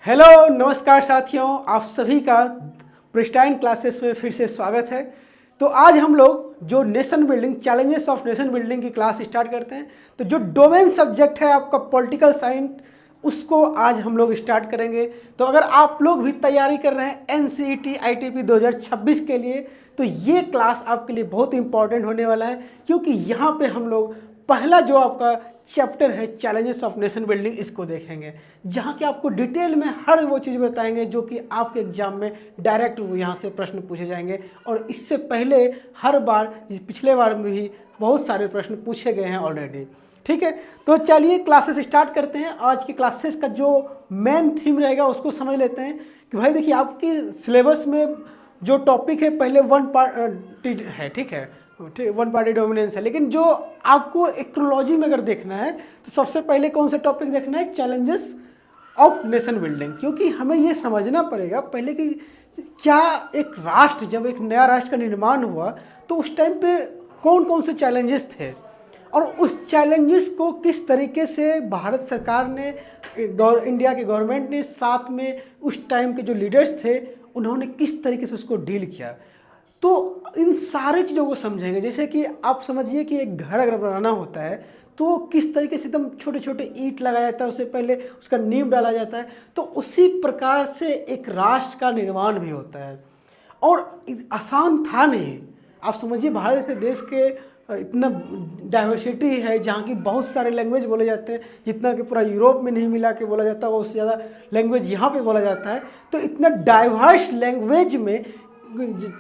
Hello नमस्कार साथियों, आप सभी का प्रिस्टाइन क्लासेस में फिर से स्वागत है। तो आज हम लोग जो nation building challenges of nation building की क्लास स्टार्ट करते हैं। तो जो डोमेन सब्जेक्ट है आपका पॉलिटिकल साइंस, उसको आज हम लोग स्टार्ट करेंगे। तो अगर आप लोग भी तैयारी कर रहे हैं NCET ITP 2026 के लिए, तो ये क्लास आपके लिए बहुत इंपॉर्टेंट होने वाला है, क्योंकि यहाँ पे हम लोग पहला जो आपका चैप्टर है चैलेंजेस ऑफ नेशन बिल्डिंग, इसको देखेंगे, जहाँ के आपको डिटेल में हर वो चीज़ बताएंगे जो कि आपके एग्जाम में डायरेक्ट यहाँ से प्रश्न पूछे जाएंगे। और इससे पहले हर बार, पिछले बार में भी बहुत सारे प्रश्न पूछे गए हैं ऑलरेडी। ठीक है, तो चलिए क्लासेस स्टार्ट करते हैं। आज की क्लासेस का जो मेन थीम रहेगा उसको समझ लेते हैं कि भाई देखिए, आपकी सिलेबस में जो टॉपिक है पहले वन पार्ट है, ठीक है, वन पार्टी डोमिनेंस है। लेकिन जो आपको एक्रोलॉजी में अगर देखना है तो सबसे पहले कौन सा टॉपिक देखना है, चैलेंजेस ऑफ नेशन बिल्डिंग। क्योंकि हमें ये समझना पड़ेगा पहले कि क्या एक राष्ट्र, जब एक नया राष्ट्र का निर्माण हुआ तो उस टाइम पे कौन कौन से चैलेंजेस थे, और उस चैलेंजेस को किस तरीके से भारत सरकार ने, इंडिया के गवर्नमेंट ने, साथ में उस टाइम के जो लीडर्स थे उन्होंने किस तरीके से उसको डील किया। तो इन सारी चीज़ों को समझेंगे। जैसे कि आप समझिए कि एक घर अगर बनाना होता है तो किस तरीके से एकदम छोटे छोटे ईंट लगाया जाता है, उससे पहले उसका नींव डाला जाता है। तो उसी प्रकार से एक राष्ट्र का निर्माण भी होता है, और आसान था नहीं। आप समझिए भारत जैसे देश के इतना डाइवर्सिटी है, जहाँ की बहुत सारे लैंग्वेज बोले जाते हैं, जितना कि पूरा यूरोप में नहीं मिला के बोला जाता है, उससे ज़्यादा लैंग्वेज यहाँ पे बोला जाता है। तो इतना डाइवर्स लैंग्वेज में,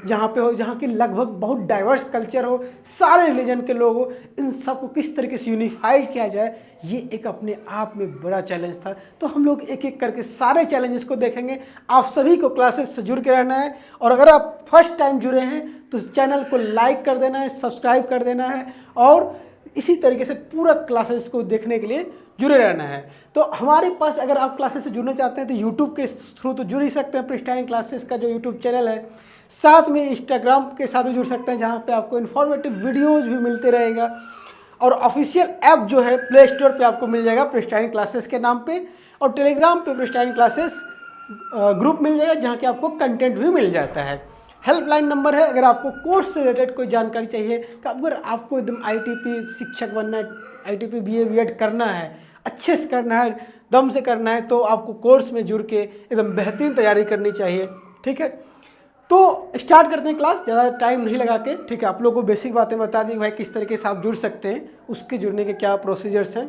जहाँ पे हो, जहाँ की लगभग बहुत डाइवर्स कल्चर हो, सारे रिलीजन के लोग हो, इन सबको किस तरीके से यूनिफाइड किया जाए, ये एक अपने आप में बड़ा चैलेंज था। तो हम लोग एक एक करके सारे चैलेंजेस को देखेंगे। आप सभी को क्लासेस से जुड़ के रहना है, और अगर आप फर्स्ट टाइम जुड़े हैं तो चैनल को लाइक कर देना है, सब्सक्राइब कर देना है, और इसी तरीके से पूरा क्लासेस को देखने के लिए जुड़े रहना है। तो हमारे पास अगर आप क्लासेस से जुड़ना चाहते हैं तो यूट्यूब के थ्रू तो जुड़ ही सकते हैं, प्रिस्टाइन क्लासेस का जो यूट्यूब चैनल है। साथ में इंस्टाग्राम के साथ भी जुड़ सकते हैं, जहाँ पे आपको इन्फॉर्मेटिव वीडियोज़ भी मिलते रहेगा। और ऑफिशियल ऐप जो है प्ले स्टोर पर आपको मिल जाएगा प्रिस्टाइन क्लासेस के नाम पर, और टेलीग्राम पे प्रिस्टाइन क्लासेस ग्रुप मिल जाएगा, जहाँ के आपको कंटेंट भी मिल जाता है। हेल्पलाइन नंबर है, अगर आपको कोर्स से रिलेटेड कोई जानकारी चाहिए, अगर आपको एकदम ITP शिक्षक बनना है, ITP BA B.Ed करना है, अच्छे से करना है, दम से करना है, तो आपको कोर्स में जुड़ के एकदम बेहतरीन तैयारी करनी चाहिए। ठीक है, तो स्टार्ट करते हैं क्लास, ज़्यादा टाइम नहीं लगा के। ठीक है, आप लोगों को बेसिक बातें बता दी भाई, किस तरीके से आप जुड़ सकते हैं, उसके जुड़ने के क्या प्रोसीजर्स हैं।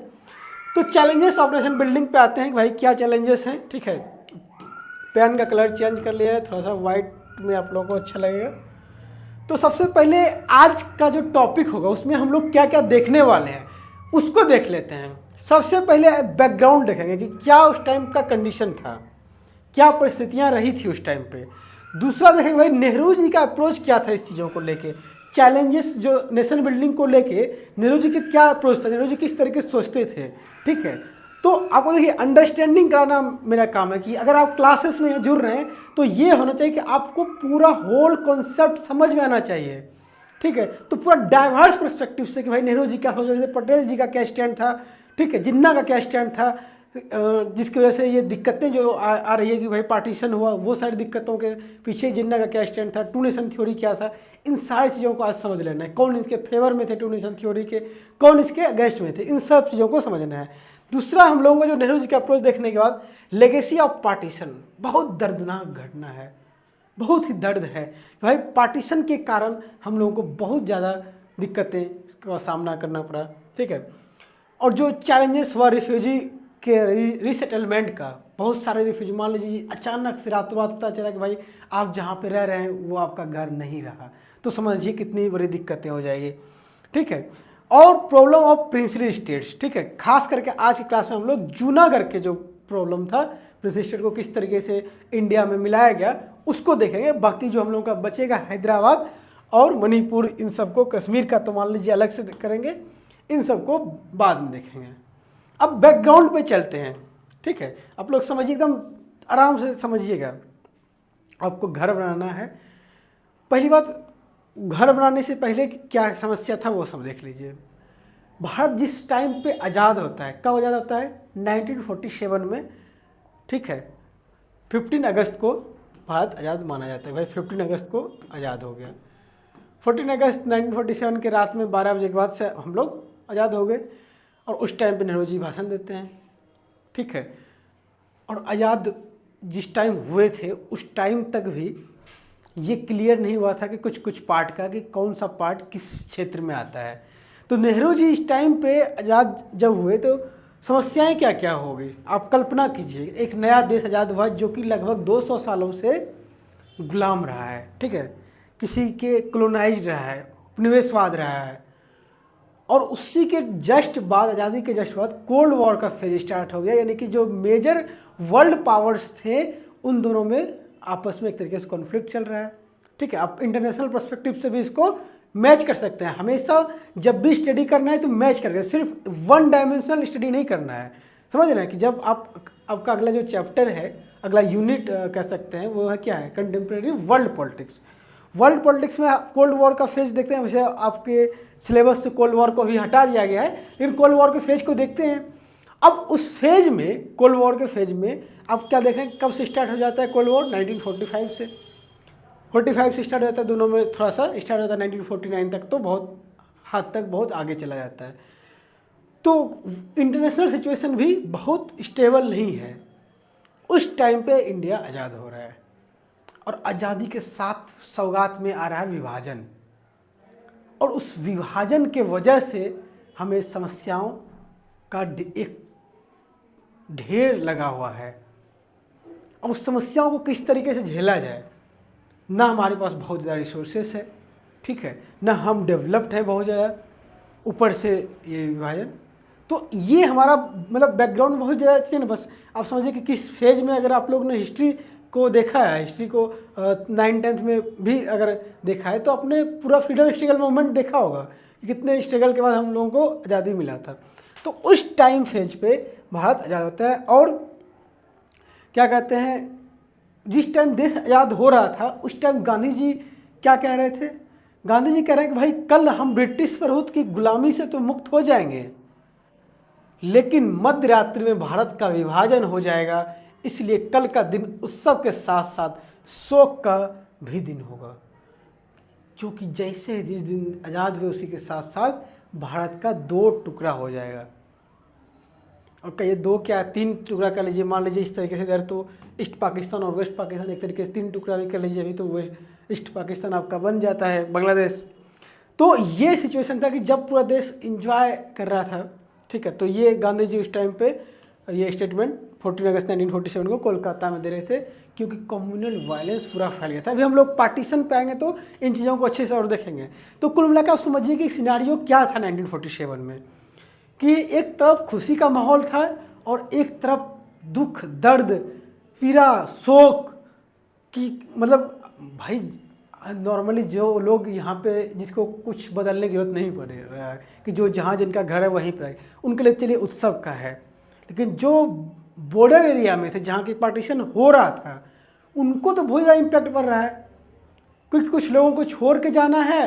तो चैलेंजेस ऑफ नेशन बिल्डिंग पे आते हैं कि भाई क्या चैलेंजेस हैं। ठीक है, पेन का कलर चेंज कर लिया है, थोड़ा सा वाइट में आप लोगों को अच्छा लगेगा। तो सबसे पहले आज का जो टॉपिक होगा उसमें हम लोग क्या क्या देखने वाले हैं उसको देख लेते हैं। सबसे पहले बैकग्राउंड देखेंगे कि क्या उस टाइम का कंडीशन था, क्या परिस्थितियां रही थी उस टाइम पे। दूसरा देखेंगे भाई नेहरू जी का अप्रोच क्या था इस चीज़ों को लेके, चैलेंजेस जो नेशन बिल्डिंग को लेके नेहरू जी के क्या अप्रोच था, नेहरू जी किस तरीके से सोचते थे। ठीक है, तो आपको देखिए अंडरस्टैंडिंग कराना मेरा काम है, कि अगर आप क्लासेस में जुड़ रहे हैं तो ये होना चाहिए कि आपको पूरा होल कॉन्सेप्ट समझ में आना चाहिए। ठीक है, तो पूरा डाइवर्स पर्सपेक्टिव से कि भाई नेहरू जी क्या सोच रहे थे, पटेल जी का क्या स्टैंड था, ठीक है, जिन्ना का क्या स्टैंड था, जिसकी वजह से ये दिक्कतें जो आ रही है कि भाई पार्टीशन हुआ, वो सारी दिक्कतों के पीछे जिन्ना का क्या स्टैंड था, टू नेशन थ्योरी क्या था, इन सारी चीज़ों को आज समझ लेना है। कौन इसके फेवर में थे टू नेशन थ्योरी के, कौन इसके अगेंस्ट में थे, इन सब चीज़ों को समझना है। दूसरा हम लोगों को जो नेहरू जी का अप्रोच देखने के बाद, लेगेसी ऑफ पार्टीशन, बहुत दर्दनाक घटना है, बहुत ही दर्द है कि भाई पार्टीशन के कारण हम लोगों को बहुत ज़्यादा दिक्कतें का सामना करना पड़ा। ठीक है, और जो चैलेंजेस हुआ रिफ्यूजी के रीसेटलमेंट का, बहुत सारे रिफ्यूजी, मान लीजिए अचानक से रातों रात पता चला कि भाई आप जहाँ पे रह रहे हैं वो आपका घर नहीं रहा, तो समझिए कितनी बड़ी दिक्कतें हो जाएगी। ठीक है, और प्रॉब्लम ऑफ प्रिंसली स्टेट्स। ठीक है, खास करके आज की क्लास में हम लोग जूनागढ़ के जो प्रॉब्लम था, प्रिंसली स्टेट को किस तरीके से इंडिया में मिलाया गया उसको देखेंगे। बाकी जो हम लोगों का बचेगा हैदराबाद और मणिपुर, इन सबको, कश्मीर का तो मान लीजिए अलग से करेंगे, इन सबको बाद में देखेंगे। अब बैकग्राउंड पे चलते हैं। ठीक है, आप लोग समझिए, एकदम आराम से समझिएगा। आपको घर बनाना है, पहली बात घर बनाने से पहले क्या समस्या था वो सब देख लीजिए। भारत जिस टाइम पे आज़ाद होता है, कब आज़ाद होता है, 1947 में। ठीक है, 15 अगस्त को भारत आज़ाद माना जाता है। भाई 15 अगस्त को आज़ाद हो गया। 14 अगस्त 1947 के रात में 12 बजे के बाद से हम लोग आज़ाद हो गए। और उस टाइम पे नेहरू जी भाषण देते हैं, ठीक है। और आज़ाद जिस टाइम हुए थे उस टाइम तक भी ये क्लियर नहीं हुआ था कि कुछ पार्ट का कि कौन सा पार्ट किस क्षेत्र में आता है। तो नेहरू जी इस टाइम पे आज़ाद जब हुए तो समस्याएं क्या क्या हो गई, आप कल्पना कीजिए। एक नया देश आज़ाद हुआ जो कि लगभग 200 सालों से गुलाम रहा है, ठीक है, किसी के कॉलोनाइज रहा है, उपनिवेशवाद रहा है। और उसी के जस्ट बाद, आज़ादी के जस्ट बाद कोल्ड वॉर का फेज स्टार्ट हो गया, यानी कि जो मेजर वर्ल्ड पावर्स थे उन दोनों में आपस में एक तरीके से कॉन्फ्लिक्ट चल रहा है, ठीक है। आप इंटरनेशनल पर्सपेक्टिव से भी इसको मैच कर सकते हैं। हमेशा जब भी स्टडी करना है तो मैच करके, सिर्फ वन डायमेंशनल स्टडी नहीं करना है। समझ रहे हैं कि जब आपका अगला जो चैप्टर है, अगला यूनिट कह सकते हैं, वो है क्या है, contemporary world politics. World politics में कोल्ड वॉर का फेज देखते हैं। वैसे आपके सिलेबस से कोल्ड वॉर को भी हटा दिया गया है, लेकिन कोल्ड वॉर के फेज को देखते हैं। अब उस फेज में, कोल्ड वॉर के फेज में अब क्या देख रहे हैं, कब से स्टार्ट हो जाता है कोल्ड वॉर? 1945 से। 45 से स्टार्ट हो जाता है, दोनों में थोड़ा सा स्टार्ट होता है 1949 तक, तो बहुत हद तक बहुत आगे चला जाता है। तो इंटरनेशनल सिचुएशन भी बहुत स्टेबल नहीं है। उस टाइम पे इंडिया आज़ाद हो रहा है और आज़ादी के साथ सौगात में आ रहा है विभाजन। और उस विभाजन के वजह से हमें समस्याओं का एक ढेर लगा हुआ है। अब उस समस्याओं को किस तरीके से झेला जाए, ना हमारे पास बहुत ज़्यादा रिसोर्सेस है, ठीक है, ना हम डेवलप्ड हैं बहुत ज़्यादा, ऊपर से ये विभाजन। तो ये हमारा मतलब बैकग्राउंड बहुत ज़्यादा अच्छी है ना। बस आप समझिए कि किस फेज में, अगर आप लोग ने हिस्ट्री को देखा है, हिस्ट्री को 9th-10th में भी अगर देखा है, तो आपने पूरा फ्रीडम स्ट्रगल मूवमेंट देखा होगा कि कितने स्ट्रगल के बाद हम लोगों को आज़ादी मिला था। तो उस टाइम फेज पे भारत आज़ाद होता है। और क्या कहते हैं, जिस टाइम देश आज़ाद हो रहा था उस टाइम गांधी जी क्या कह रहे थे? गांधी जी कह रहे हैं कि भाई कल हम ब्रिटिश प्रभुत्व की गुलामी से तो मुक्त हो जाएंगे, लेकिन मध्य रात्रि में भारत का विभाजन हो जाएगा, इसलिए कल का दिन उत्सव के साथ साथ शोक का भी दिन होगा। क्योंकि जैसे जिस दिन आज़ाद हुए उसी के साथ साथ भारत का 2 टुकड़ा हो जाएगा। और कहिए 2 क्या 3 टुकड़ा कर लीजिए, मान लीजिए इस तरीके से इधर तो ईस्ट पाकिस्तान और वेस्ट पाकिस्तान, एक तरीके से 3 टुकड़ा भी कर लीजिए, अभी तो वेस्ट ईस्ट पाकिस्तान आपका बन जाता है बांग्लादेश। तो ये सिचुएशन था कि जब पूरा देश इंजॉय कर रहा था, ठीक है। तो ये गांधी जी उस टाइम पे ये स्टेटमेंट 14 अगस्त 1947 को कोलकाता में दे रहे थे, क्योंकि कम्युनल वायलेंस पूरा फैल गया था। अभी हम लोग पार्टीशन पे आएंगे तो इन चीज़ों को अच्छे से और देखेंगे। तो कुल मिलाकर आप समझिए कि सिनेरियो क्या था 1947 में, कि एक तरफ खुशी का माहौल था और एक तरफ दुख, दर्द, पीड़ा, शोक की, मतलब भाई नॉर्मली जो लोग यहाँ पे जिसको कुछ बदलने की जरूरत नहीं पड़ रहा है, कि जो जहाँ जिनका घर है वहीं पर है, उनके लिए चलिए उत्सव का है। लेकिन जो बॉर्डर एरिया में थे, जहाँ की पार्टीशन हो रहा था, उनको तो बहुत ज़्यादा इम्पैक्ट पड़ रहा है, क्योंकि कुछ लोगों को छोड़ के जाना है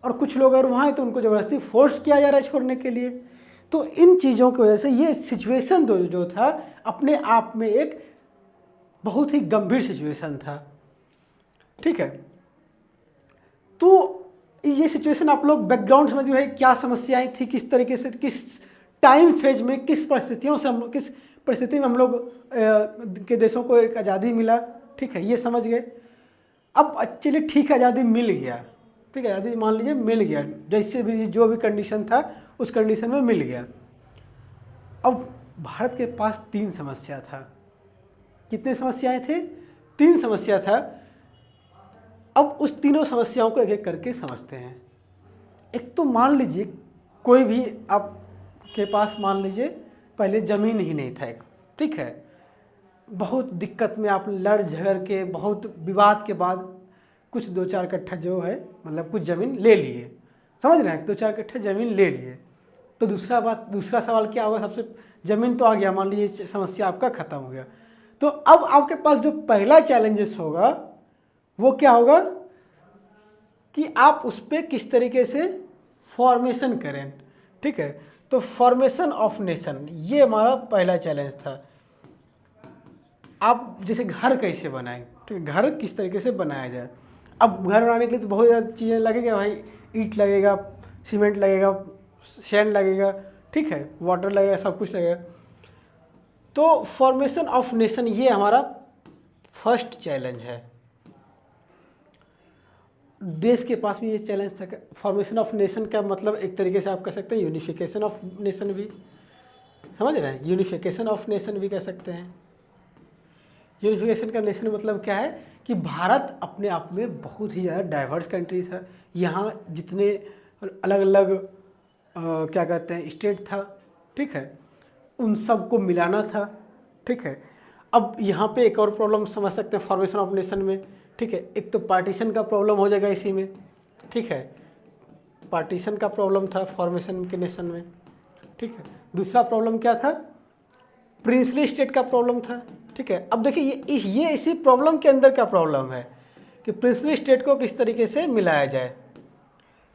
और कुछ लोग अगर वहाँ हैं तो उनको ज़बरदस्ती फोर्स किया जा रहा है छोड़ने के लिए। तो इन चीज़ों की वजह से ये सिचुएशन जो था अपने आप में एक बहुत ही गंभीर सिचुएशन था, ठीक है। तो ये सिचुएशन आप लोग बैकग्राउंड समझिए भाई क्या समस्याएं थी, किस तरीके से, किस टाइम फेज में, किस परिस्थितियों से हम लोग, किस परिस्थिति में हम लोग के देशों को एक आज़ादी मिला, ठीक है, ये समझ गए। अब चलिए ठीक है, आज़ादी मिल गया, ठीक है, आज़ादी मान लीजिए मिल गया, जैसे भी जो भी कंडीशन था उस कंडीशन में मिल गया। अब भारत के पास 3 समस्या था। कितने समस्याएं थे? 3 समस्या था। अब उस तीनों समस्याओं को एक एक करके समझते हैं। एक तो मान लीजिए कोई भी आपके पास, मान लीजिए पहले ज़मीन ही नहीं था एक, ठीक है, बहुत दिक्कत में आप लड़ झगड़ के, बहुत विवाद के बाद कुछ 2-4 कट्ठा जो है, मतलब कुछ ज़मीन ले लिए, समझ रहे हैं, 2-4 कट्ठे ज़मीन ले लिए। तो दूसरा सवाल क्या होगा? सबसे ज़मीन तो आ गया, मान लीजिए समस्या आपका ख़त्म हो गया। तो अब आपके पास जो पहला चैलेंजेस होगा वो क्या होगा कि आप उस पर किस तरीके से फॉर्मेशन करें, ठीक है। तो फॉर्मेशन ऑफ नेशन, ये हमारा पहला चैलेंज था। आप जैसे घर कैसे बनाएं, ठीक है, घर किस तरीके से बनाया जाए। अब घर बनाने के लिए तो बहुत ज़्यादा चीज़ें लगेगा भाई, ईंट लगेगा, सीमेंट लगेगा, सैंड लगेगा, ठीक है, वाटर लगेगा, सब कुछ लगेगा। तो फॉर्मेशन ऑफ नेशन ये हमारा फर्स्ट चैलेंज है। देश के पास भी ये चैलेंज था। फॉर्मेशन ऑफ नेशन का मतलब एक तरीके से आप कह सकते हैं यूनिफिकेशन ऑफ नेशन भी, समझ रहे हैं, यूनिफिकेशन ऑफ नेशन भी कह सकते हैं। यूनिफिकेशन का नेशन मतलब क्या है कि भारत अपने आप में बहुत ही ज़्यादा डाइवर्स कंट्री था। यहाँ जितने अलग अलग क्या कहते हैं स्टेट था, ठीक है, उन सबको मिलाना था, ठीक है। अब यहाँ पे एक और प्रॉब्लम समझ सकते हैं फॉर्मेशन ऑफ नेशन में, ठीक है। एक तो पार्टीशन का प्रॉब्लम हो जाएगा इसी में, ठीक है, पार्टीशन का प्रॉब्लम था फॉर्मेशन के नेशन में, ठीक है। दूसरा प्रॉब्लम क्या था, प्रिंसली स्टेट का प्रॉब्लम था, ठीक है। अब देखिए ये इसी प्रॉब्लम के अंदर का प्रॉब्लम है कि प्रिंसली स्टेट को किस तरीके से मिलाया जाए।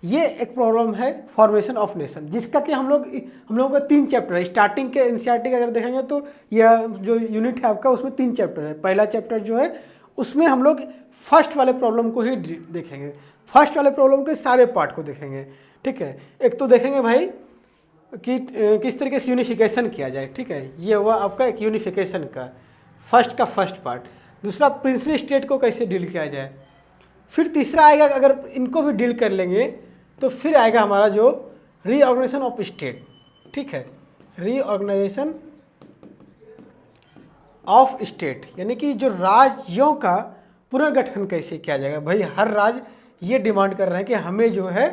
ये एक प्रॉब्लम है फॉर्मेशन ऑफ नेशन, जिसका कि हम लोगों का 3 चैप्टर है। स्टार्टिंग के एनसीईआरटी का अगर देखेंगे तो यह जो यूनिट है आपका उसमें 3 चैप्टर है। पहला चैप्टर जो है उसमें हम लोग फर्स्ट वाले प्रॉब्लम को ही देखेंगे, फर्स्ट वाले प्रॉब्लम के सारे पार्ट को देखेंगे, ठीक है। एक तो देखेंगे भाई कि किस तरीके से यूनिफिकेशन किया जाए, ठीक है, ये हुआ आपका एक यूनिफिकेशन का फर्स्ट पार्ट। दूसरा प्रिंसली स्टेट को कैसे डील किया जाए। फिर तीसरा आएगा, अगर इनको भी डील कर लेंगे तो फिर आएगा हमारा जो रीऑर्गेनाइजेशन ऑफ स्टेट, ठीक है, रीऑर्गेनाइजेशन ऑफ स्टेट, यानी कि जो राज्यों का पुनर्गठन कैसे किया जाएगा। भाई हर राज्य ये डिमांड कर रहे हैं कि हमें जो है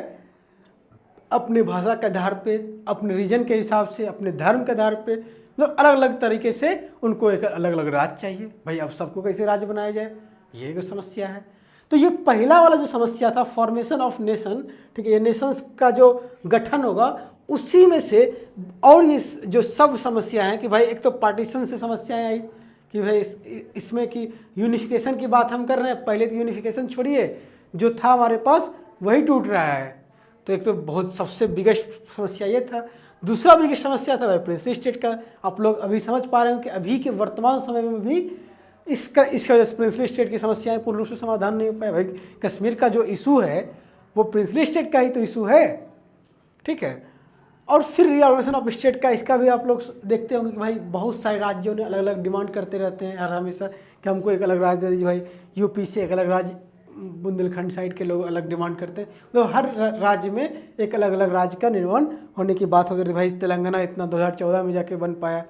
अपने भाषा के आधार पे, अपने रीजन के हिसाब से, अपने धर्म के आधार पे, मतलब अलग अलग तरीके से उनको एक अलग अलग राज्य चाहिए। भाई अब सबको कैसे राज्य बनाया जाए, ये एक समस्या है। तो ये पहला वाला जो समस्या था फॉर्मेशन ऑफ नेशन, ठीक है, ये नेशंस का जो गठन होगा उसी में से, और ये जो सब समस्या है कि भाई एक तो पार्टीशन से समस्याएं आई कि भाई इसमें कि यूनिफिकेशन की बात हम कर रहे हैं, पहले तो यूनिफिकेशन छोड़िए, जो था हमारे पास वही टूट रहा है। तो एक तो बहुत सबसे बिगेस्ट समस्या ये था। दूसरा बिगेस्ट समस्या था भाई प्रिंसली स्टेट का। आप लोग अभी समझ पा रहे हो कि अभी के वर्तमान समय में भी इसका वजह से प्रिंसली स्टेट की समस्याएं पूर्ण रूप से समाधान नहीं हो पाए। भाई कश्मीर का जो इशू है वो प्रिंसली स्टेट का ही तो इशू है, ठीक है। और फिर रीऑर्गेनाइजेशन ऑफ स्टेट का, इसका भी आप लोग देखते होंगे कि भाई बहुत सारे राज्यों ने अलग अलग डिमांड करते रहते हैं हर हमेशा कि हमको एक अलग राज्य दे दीजिए। भाई यूपी से एक अलग राज्य, बुंदेलखंड साइड के लोग अलग डिमांड करते हैं। तो हर राज्य में एक अलग अलग राज्य का निर्माण होने की बात हो रही थी। भाई तेलंगाना इतना 2014 में जाके बन पाया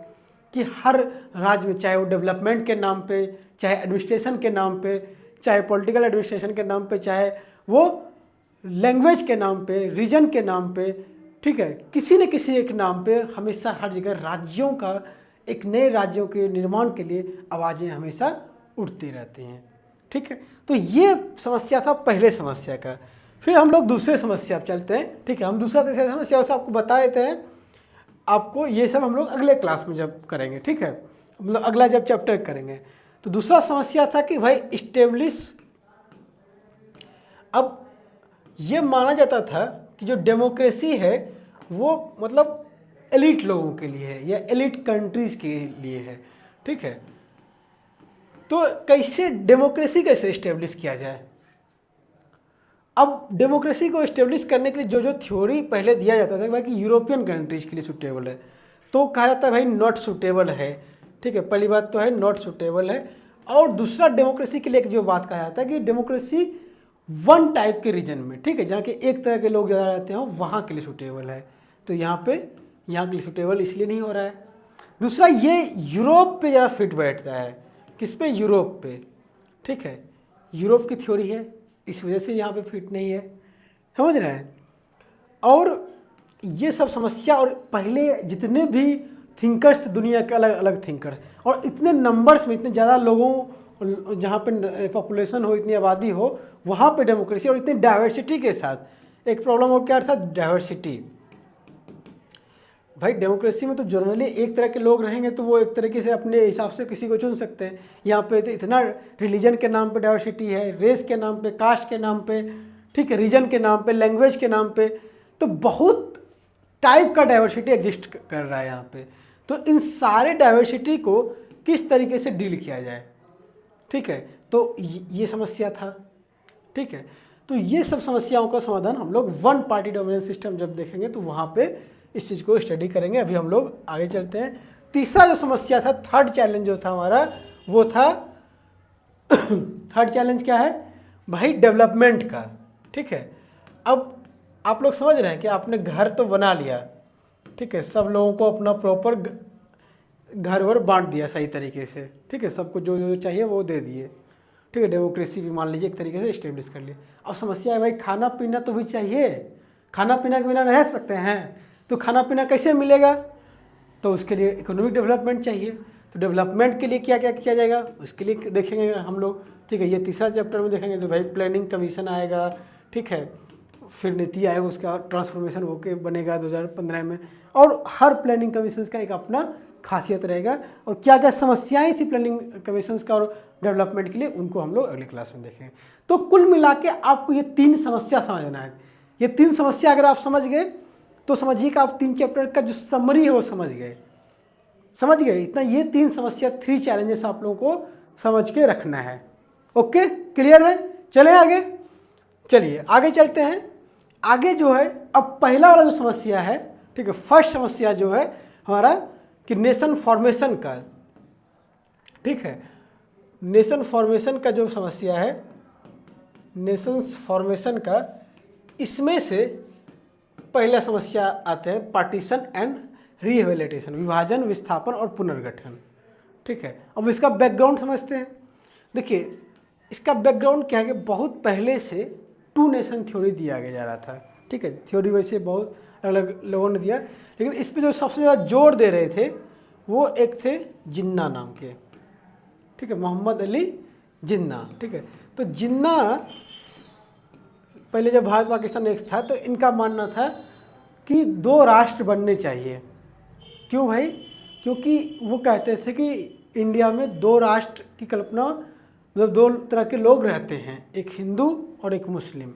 कि हर राज्य में, चाहे वो डेवलपमेंट के नाम पे, चाहे एडमिनिस्ट्रेशन के नाम पे, चाहे पॉलिटिकल एडमिनिस्ट्रेशन के नाम पे, चाहे वो लैंग्वेज के नाम पे, रीजन के नाम पे, ठीक है, किसी न किसी एक नाम पे हमेशा हर जगह राज्यों का, एक नए राज्यों के निर्माण के लिए आवाज़ें हमेशा उठती रहती हैं, ठीक है। तो ये समस्या था पहले समस्या का। फिर हम लोग दूसरे समस्या पर चलते हैं, ठीक है। हम दूसरा तीसरा समस्या से आपको बता देते हैं, आपको ये सब हम लोग अगले क्लास में जब करेंगे, ठीक है, मतलब अगला जब चैप्टर करेंगे। तो दूसरा समस्या था कि भाई इस्टेब्लिश, अब ये माना जाता था कि जो डेमोक्रेसी है वो मतलब एलिट लोगों के लिए है या एलिट कंट्रीज़ के लिए है, ठीक है। तो कैसे डेमोक्रेसी कैसे इस्टेब्लिश किया जाए। अब डेमोक्रेसी को इस्टेब्लिश करने के लिए जो जो थ्योरी पहले दिया जाता था भाई कि यूरोपियन कंट्रीज़ के लिए सूटेबल है, तो कहा जाता है भाई नॉट सूटेबल है, ठीक है। पहली बात तो है नॉट सूटेबल है। और दूसरा डेमोक्रेसी के लिए एक जो बात कहा जाता है कि डेमोक्रेसी वन टाइप के रीजन में, ठीक है, जहाँ के एक तरह के लोग ज़्यादा रहते हैं वहाँ के लिए सूटेबल है। तो यहाँ के लिए सूटेबल इसलिए नहीं हो रहा है। दूसरा ये यूरोप पे ज़्यादा फिट बैठता है, किस पे, यूरोप पे, ठीक है, यूरोप की थ्योरी है, इस वजह से यहाँ पे फिट नहीं है, समझ रहे हैं। और ये सब समस्या, और पहले जितने भी थिंकर्स थे दुनिया के अलग अलग थिंकर्स, और इतने नंबर्स में, इतने ज़्यादा लोगों, जहाँ पे पॉपुलेशन हो, इतनी आबादी हो, वहाँ पे डेमोक्रेसी, और इतनी डाइवर्सिटी के साथ एक प्रॉब्लम और क्या था, डाइवर्सिटी। भाई डेमोक्रेसी में तो जनरली एक तरह के लोग रहेंगे तो वो एक तरीके से अपने हिसाब से किसी को चुन सकते हैं। यहाँ पे तो इतना रिलीजन के नाम पे डाइवर्सिटी है, रेस के नाम पे, कास्ट के नाम पे, ठीक है, रीजन के नाम पे, लैंग्वेज के नाम पे, तो बहुत टाइप का डाइवर्सिटी एग्जिस्ट कर रहा है यहाँ पे। तो इन सारे डाइवर्सिटी को किस तरीके से डील किया जाए, ठीक है। तो ये समस्या था, ठीक है। तो ये सब समस्याओं का समाधान हम लोग वन पार्टी डोमिनेंस सिस्टम जब देखेंगे तो वहाँ पे इस चीज़ को स्टडी करेंगे। अभी हम लोग आगे चलते हैं। तीसरा जो समस्या था, थर्ड चैलेंज जो था हमारा, वो था थर्ड चैलेंज क्या है भाई, डेवलपमेंट का, ठीक है। अब आप लोग समझ रहे हैं कि आपने घर तो बना लिया, ठीक है, सब लोगों को अपना प्रॉपर घर वर बांट दिया सही तरीके से, ठीक है, सबको जो जो चाहिए वो दे दिए, ठीक है, डेमोक्रेसी भी मान लीजिए एक तरीके से इस्टेब्लिश कर लिए। अब समस्या है भाई, खाना पीना तो भी चाहिए, खाना पीना के बिना रह सकते हैं, तो खाना पीना कैसे मिलेगा, तो उसके लिए इकोनॉमिक डेवलपमेंट चाहिए। तो डेवलपमेंट के लिए क्या क्या किया जाएगा उसके लिए देखेंगे हम लोग, ठीक है। ये तीसरा चैप्टर में देखेंगे तो भाई प्लानिंग कमीशन आएगा, ठीक है, फिर नीति आयोग उसका ट्रांसफॉर्मेशन होके बनेगा 2015 में, और हर प्लानिंग कमीशन का एक अपना खासियत रहेगा, और क्या क्या समस्याएं थी प्लानिंग कमीशन का और डेवलपमेंट के लिए, उनको हम लोग अगली क्लास में देखेंगे। तो कुल मिला के आपको ये 3 समस्या समझना है। ये 3 समस्या अगर आप समझ गए तो समझिए कि आप 3 चैप्टर का जो समरी है वो समझ गए इतना। ये 3 समस्या, 3 चैलेंजेस आप लोगों को समझ के रखना है। ओके, क्लियर है? चलें आगे, चलिए आगे चलते हैं। आगे जो है, अब पहला वाला जो समस्या है, ठीक है, फर्स्ट समस्या जो है हमारा कि नेशन फॉर्मेशन का, ठीक है, नेशन फॉर्मेशन का जो समस्या है, नेशन फॉर्मेशन का, इसमें से पहला समस्या आते हैं पार्टीशन एंड रिहेबिलिटेशन, विभाजन, विस्थापन और पुनर्गठन, ठीक है। अब इसका बैकग्राउंड समझते हैं। देखिए इसका बैकग्राउंड क्या है कि बहुत पहले से 2 नेशन थ्योरी दिया गया जा रहा था, ठीक है। थ्योरी वैसे बहुत अलग लोगों ने दिया, लेकिन इस पे जो सबसे ज़्यादा जोर दे रहे थे वो एक थे जिन्ना नाम के, ठीक है, मोहम्मद अली जिन्ना, ठीक है। तो जिन्ना पहले जब भारत पाकिस्तान एक था तो इनका मानना था कि 2 राष्ट्र बनने चाहिए। क्यों भाई? क्योंकि वो कहते थे कि इंडिया में 2 राष्ट्र की कल्पना, मतलब 2 तरह के लोग रहते हैं, एक हिंदू और एक मुस्लिम,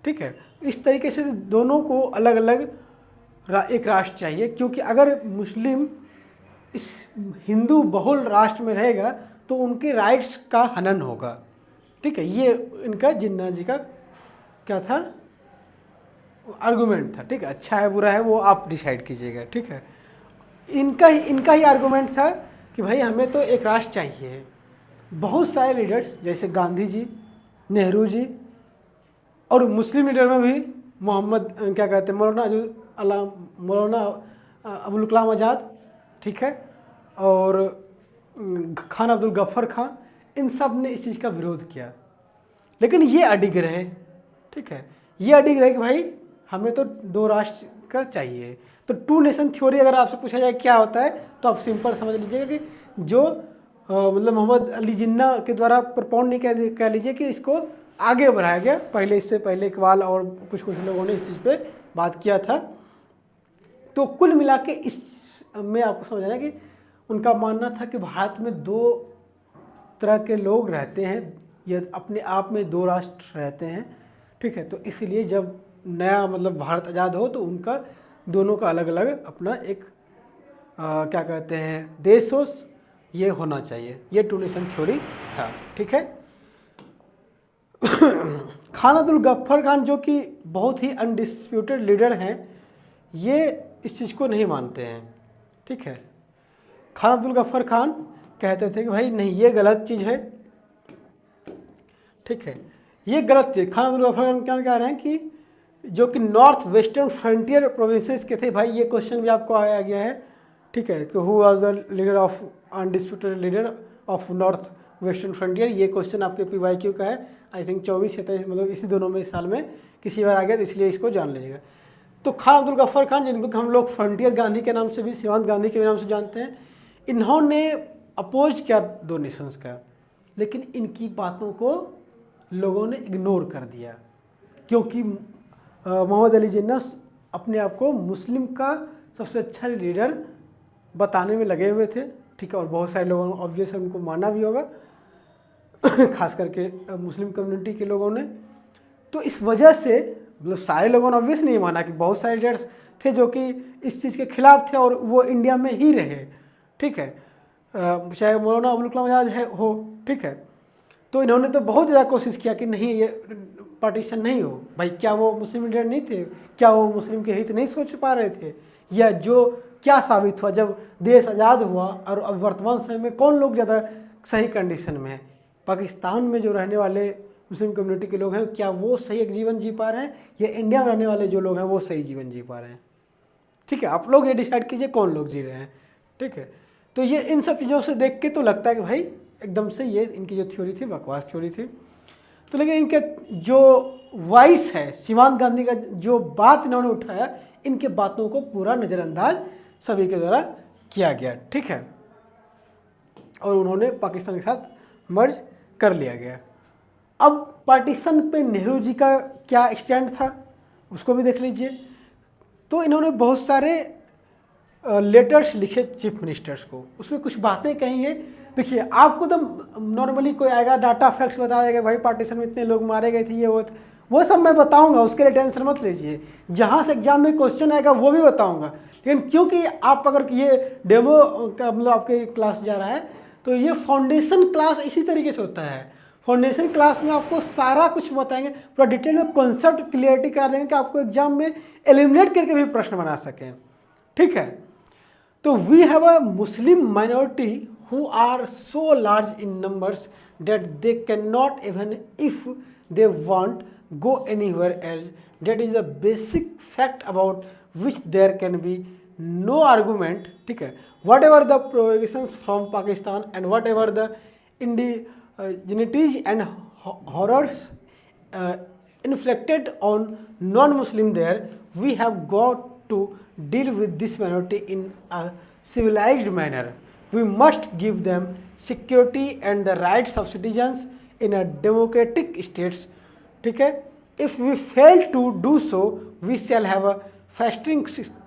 ठीक है। इस तरीके से दोनों को अलग अलग एक राष्ट्र चाहिए, क्योंकि अगर मुस्लिम इस हिंदू बहुल राष्ट्र में रहेगा तो उनके राइट्स का हनन होगा, ठीक है। ये इनका जिन्ना जी का क्या था, आर्गूमेंट था, ठीक है। अच्छा है बुरा है वो आप डिसाइड कीजिएगा, ठीक है। इनका ही आर्गूमेंट था कि भाई हमें तो एक राष्ट्र चाहिए। बहुत सारे लीडर्स जैसे गांधी जी, नेहरू जी, और मुस्लिम लीडर में भी मोहम्मद क्या कहते हैं, मौलाना अबुल कलाम आज़ाद, ठीक है, और खान अब्दुल गफ्फर खान, इन सब ने इस चीज़ का विरोध किया। लेकिन ये अडिग रहे, ठीक है, ये अडिग रहे कि भाई हमें तो 2 राष्ट्र का चाहिए। तो 2 नेशन थ्योरी अगर आपसे पूछा जाए क्या होता है तो आप सिंपल समझ लीजिएगा कि जो मतलब मोहम्मद अली जिन्ना के द्वारा प्रपोन नहीं कह लीजिए कि इसको आगे बढ़ाया गया। पहले इससे पहले इकबाल और कुछ लोगों ने इस चीज़ पे बात किया था। तो कुल मिला के इसमें आपको समझना है कि उनका मानना था कि भारत में 2 तरह के लोग रहते हैं, ये अपने आप में 2 राष्ट्र रहते हैं, ठीक है। तो इसीलिए जब नया मतलब भारत आज़ाद हो तो उनका दोनों का अलग अलग अपना एक क्या कहते हैं देश हो, ये होना चाहिए। ये 2 नेशन थ्योरी था, ठीक है। खान अब्दुल गफ्फर खान जो कि बहुत ही अनडिस्प्यूटेड लीडर हैं, ये इस चीज़ को नहीं मानते हैं, ठीक है। खान अब्दुल गफ्फर खान कहते थे कि भाई नहीं ये गलत चीज़ है, ठीक है, ये गलत चीज़। खान अब्दुल गफ्फर खान क्या कह रहे हैं कि जो कि नॉर्थ वेस्टर्न फ्रंटियर प्रोविंसेस के थे, भाई ये क्वेश्चन भी आपको आया गया है, ठीक है, कि who was the leader of undisputed leader of north western frontier. ये क्वेश्चन आपके PYQ का है, आई थिंक 24-27 मतलब इसी दोनों में साल में किसी बार आ गया, तो इसलिए इसको जान लीजिएगा। तो खान अब्दुल गफ्फर खान, जिनको हम लोग फ्रंटियर गांधी के नाम से भी, सीमांत गांधी के नाम से जानते हैं, इन्होंने अपोज किया 2 नेशंस का, लेकिन इनकी बातों को लोगों ने इग्नोर कर दिया, क्योंकि मोहम्मद अली जिन्ना अपने आप को मुस्लिम का सबसे अच्छा लीडर बताने में लगे हुए थे, ठीक है, और बहुत सारे लोगों ने ऑब्वियस उनको माना भी होगा खास करके मुस्लिम कम्युनिटी के लोगों ने। तो इस वजह से मतलब सारे लोगों ने ऑब्वियस नहीं माना, कि बहुत सारे लीडर्स थे जो कि इस चीज़ के खिलाफ थे और वो इंडिया में ही रहे, ठीक है। चाहे मौलाना अबुल कलाम आज़ाद है हो, ठीक है, तो इन्होंने तो बहुत ज़्यादा कोशिश किया कि नहीं ये पार्टीशन नहीं हो। भाई क्या वो मुस्लिम लीडर नहीं थे? क्या वो मुस्लिम के हित नहीं सोच पा रहे थे? या जो क्या साबित हुआ जब देश आज़ाद हुआ और अब वर्तमान समय में कौन लोग ज़्यादा सही कंडीशन में है? पाकिस्तान में जो रहने वाले मुस्लिम कम्युनिटी के लोग हैं, क्या वो सही एक जीवन जी पा रहे हैं, या इंडिया में रहने वाले जो लोग हैं वो सही जीवन जी पा रहे हैं? ठीक है, आप लोग ये डिसाइड कीजिए कौन लोग जी रहे हैं। ठीक है, तो ये इन सब चीज़ों से देख के तो लगता है कि भाई एकदम से ये इनकी जो थ्योरी थी बकवास थ्योरी थी। तो लेकिन इनके जो वॉइस है, सीमांत गांधी का जो बात इन्होंने उठाया, इनके बातों को पूरा नज़रअंदाज सभी के द्वारा किया गया। ठीक है, और उन्होंने पाकिस्तान के साथ मर्ज कर लिया गया। अब पार्टीशन पे नेहरू जी का क्या स्टैंड था उसको भी देख लीजिए। तो इन्होंने बहुत सारे लेटर्स लिखे चीफ मिनिस्टर्स को, उसमें कुछ बातें कही हैं। देखिए, आपको तो नॉर्मली कोई आएगा डाटा फैक्ट्स बताएगा भाई पार्टीशन में इतने लोग मारे गए थे, ये वो सब मैं बताऊंगा, उसके लिए टेंशन मत लीजिए। जहाँ से एग्जाम में क्वेश्चन आएगा वो भी बताऊंगा। लेकिन क्योंकि आप अगर ये डेमो का मतलब आपके क्लास जा रहा है, तो ये फाउंडेशन क्लास इसी तरीके से होता है। फाउंडेशन क्लास में आपको सारा कुछ बताएंगे, पूरा डिटेल में कॉन्सेप्ट क्लियरिटी करा देंगे कि आपको एग्जाम में एलिमिनेट करके भी प्रश्न बना सकें। ठीक है, तो we have a Muslim minority who are so large in numbers that they cannot, even if they want, go anywhere else. That is a basic fact about which there can be no argument. ठीक है, whatever the prohibitions from Pakistan and whatever the indigenities and horrors inflicted on non-Muslim there, we have got to deal with this minority in a civilized manner. We must give them security and the rights of citizens in a democratic states. ठीक है, if we fail to do so, we shall have a festering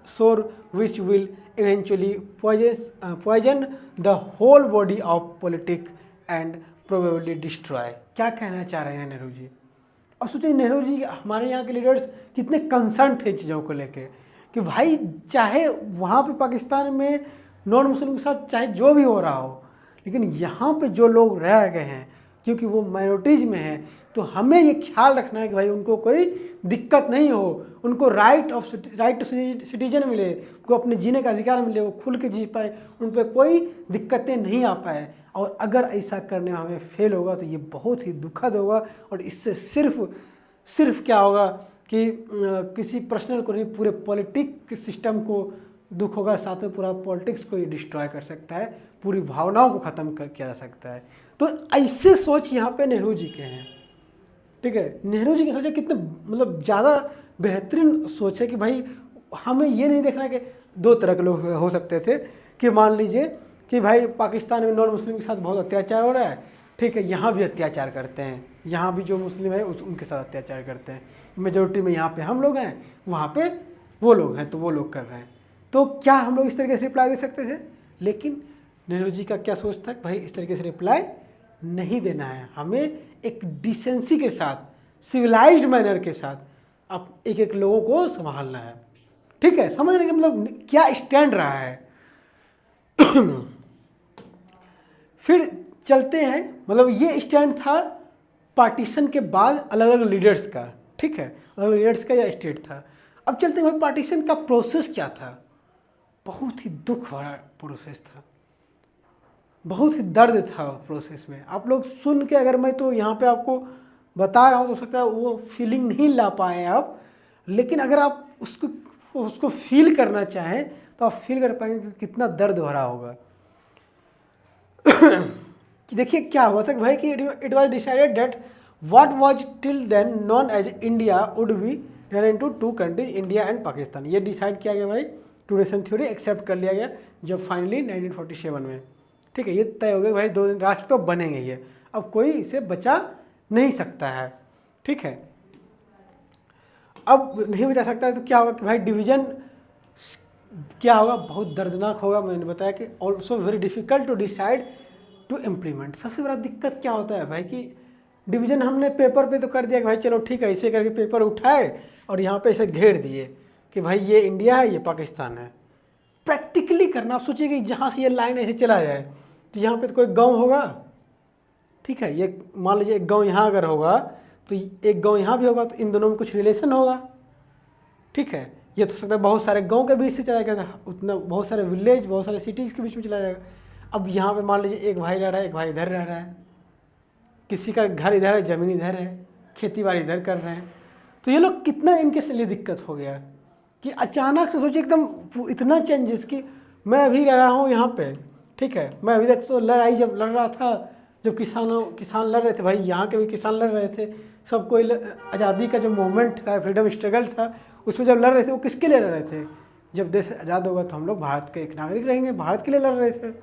sore which will eventually poison the whole body of politics and probably destroy. क्या कहना चाह रहे हैं नेहरू जी? अब सोचिए नेहरू जी हमारे यहाँ के लीडर्स कितने कंसर्न थे चीज़ों को लेके कि भाई चाहे वहाँ पे पाकिस्तान में नॉन मुस्लिम के साथ चाहे जो भी हो रहा हो, लेकिन यहाँ पे जो लोग रह गए हैं क्योंकि वो माइनॉरिटीज़ में हैं, तो हमें ये ख्याल रखना है कि भाई उनको कोई दिक्कत नहीं हो, उनको राइट टू सिटीजन मिले, उनको अपने जीने का अधिकार मिले, वो खुल के जी पाए, उन पर कोई दिक्कतें नहीं आ पाए। और अगर ऐसा करने में हमें फेल होगा तो ये बहुत ही दुखद होगा, और इससे सिर्फ क्या होगा कि किसी पर्सनल को नहीं, पूरे पॉलिटिक सिस्टम को दुख होगा, साथ में पूरा पॉलिटिक्स को ये डिस्ट्रॉय कर सकता है, पूरी भावनाओं को ख़त्म किया जा सकता है। तो ऐसे सोच यहाँ पे नेहरू जी के हैं। ठीक है, नेहरू जी की सोच कितने मतलब ज़्यादा बेहतरीन सोच है कि भाई हमें ये नहीं देखना कि दो तरह के लोग हो सकते थे कि मान लीजिए कि भाई पाकिस्तान में नॉन मुस्लिम के साथ बहुत अत्याचार हो रहा है, ठीक है, यहाँ भी अत्याचार करते हैं, यहाँ भी जो मुस्लिम है उनके साथ अत्याचार करते हैं, मेजोरिटी में यहाँ पे हम लोग हैं, वहाँ पे वो लोग हैं, तो वो लोग कर रहे हैं। तो क्या हम लोग इस तरीके से रिप्लाई दे सकते थे? लेकिन नेहरू जी का क्या सोच था? भाई इस तरीके से रिप्लाई नहीं देना है, हमें एक डिसेंसी के साथ, सिविलाइज्ड मैनर के साथ अब एक एक लोगों को संभालना है। ठीक है, समझ रहे हैं मतलब क्या स्टैंड रहा है। फिर चलते हैं, मतलब ये स्टैंड था पार्टीशन के बाद अलग अलग लीडर्स का। ठीक है, अलग अलग लीडर्स का यह स्टेट था। अब चलते हैं पार्टीशन का प्रोसेस क्या था। बहुत ही दुख भरा प्रोसेस था, बहुत ही दर्द था प्रोसेस में। आप लोग सुन के, अगर मैं तो यहाँ पे आपको बता रहा हूँ तो हो सकता है वो फीलिंग नहीं ला पाए आप, लेकिन अगर आप उसको फील करना चाहें तो आप फील कर पाएंगे कि कितना दर्द भरा होगा। कि देखिए क्या हुआ था कि भाई कि it was decided that what was till then known as India would be divided into two countries, India and Pakistan. ये डिसाइड किया गया भाई, टू नेशन थ्योरी एक्सेप्ट कर लिया गया जब फाइनली 1947 में। ठीक है, ये तय हो गया भाई दो राष्ट्र तो बनेंगे, ये अब कोई इसे बचा नहीं सकता है। ठीक है, अब नहीं बचा सकता है तो क्या होगा कि भाई डिवीजन क्या होगा, बहुत दर्दनाक होगा। मैंने बताया कि also very difficult to decide to implement. सबसे बड़ा दिक्कत क्या होता है भाई कि डिवीजन हमने पेपर पे तो कर दिया कि भाई चलो ठीक है, ऐसे करके पेपर उठाए और यहाँ पे ऐसे घेर दिए कि भाई ये इंडिया है, ये पाकिस्तान है। प्रैक्टिकली करना, सोचिए कि जहाँ से ये लाइन ऐसे चला जाए, तो यहाँ पे तो कोई गांव होगा, ठीक है। ये मान लीजिए एक गांव यहाँ अगर होगा तो एक गांव यहाँ भी होगा, तो इन दोनों में कुछ रिलेशन होगा, ठीक है। ये तो सकता है बहुत सारे गांव के बीच से चला जाएगा, उतना बहुत सारे विलेज, बहुत सारे सिटीज़ के बीच में चला जाएगा। अब यहाँ पे मान लीजिए एक भाई रह रहा है, एक भाई इधर रह रहा है, किसी का घर इधर है, ज़मीन इधर है, खेती बाड़ी इधर कर रहे हैं। तो ये लोग कितना इनके लिए दिक्कत हो गया कि अचानक से सोचिए एकदम इतना चेंजेस कि मैं अभी रह रहा हूँ यहाँ पे, ठीक है। मैं अभी तक तो लड़ाई जब लड़ रहा था, जब किसान लड़ रहे थे, भाई यहाँ के भी किसान लड़ रहे थे, सब कोई आज़ादी का जो मूवमेंट था, फ्रीडम स्ट्रगल था, उसमें जब लड़ रहे थे वो किसके लिए लड़ रहे थे? जब देश आज़ाद होगा तो हम लोग भारत के एक नागरिक रहेंगे, भारत के लिए लड़ रहे थे।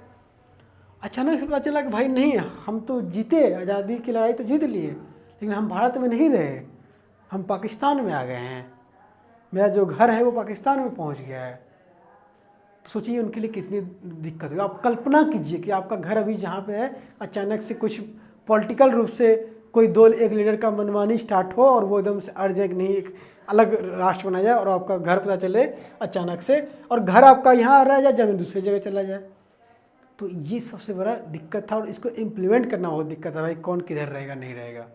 अचानक से पता चला कि भाई नहीं, हम तो जीते, आज़ादी की लड़ाई तो जीत लिए, लेकिन हम भारत में नहीं रहे, हम पाकिस्तान में आ गए हैं, मेरा जो घर है वो पाकिस्तान में पहुंच गया है। तो सोचिए उनके लिए कितनी दिक्कत होगी। आप कल्पना कीजिए कि आपका घर अभी जहाँ पे है, अचानक से कुछ पॉलिटिकल रूप से कोई एक लीडर का मनमानी स्टार्ट हो और वो एकदम से अर्ज जाए कि नहीं एक अलग राष्ट्र बना जाए, और आपका घर पता चले अचानक से, और घर आपका यहाँ रह जाए, जमीन दूसरी जगह चला जाए। तो ये सबसे बड़ा दिक्कत था, और इसको इम्प्लीमेंट करना बहुत दिक्कत है भाई, कौन किधर रहेगा नहीं रहेगा,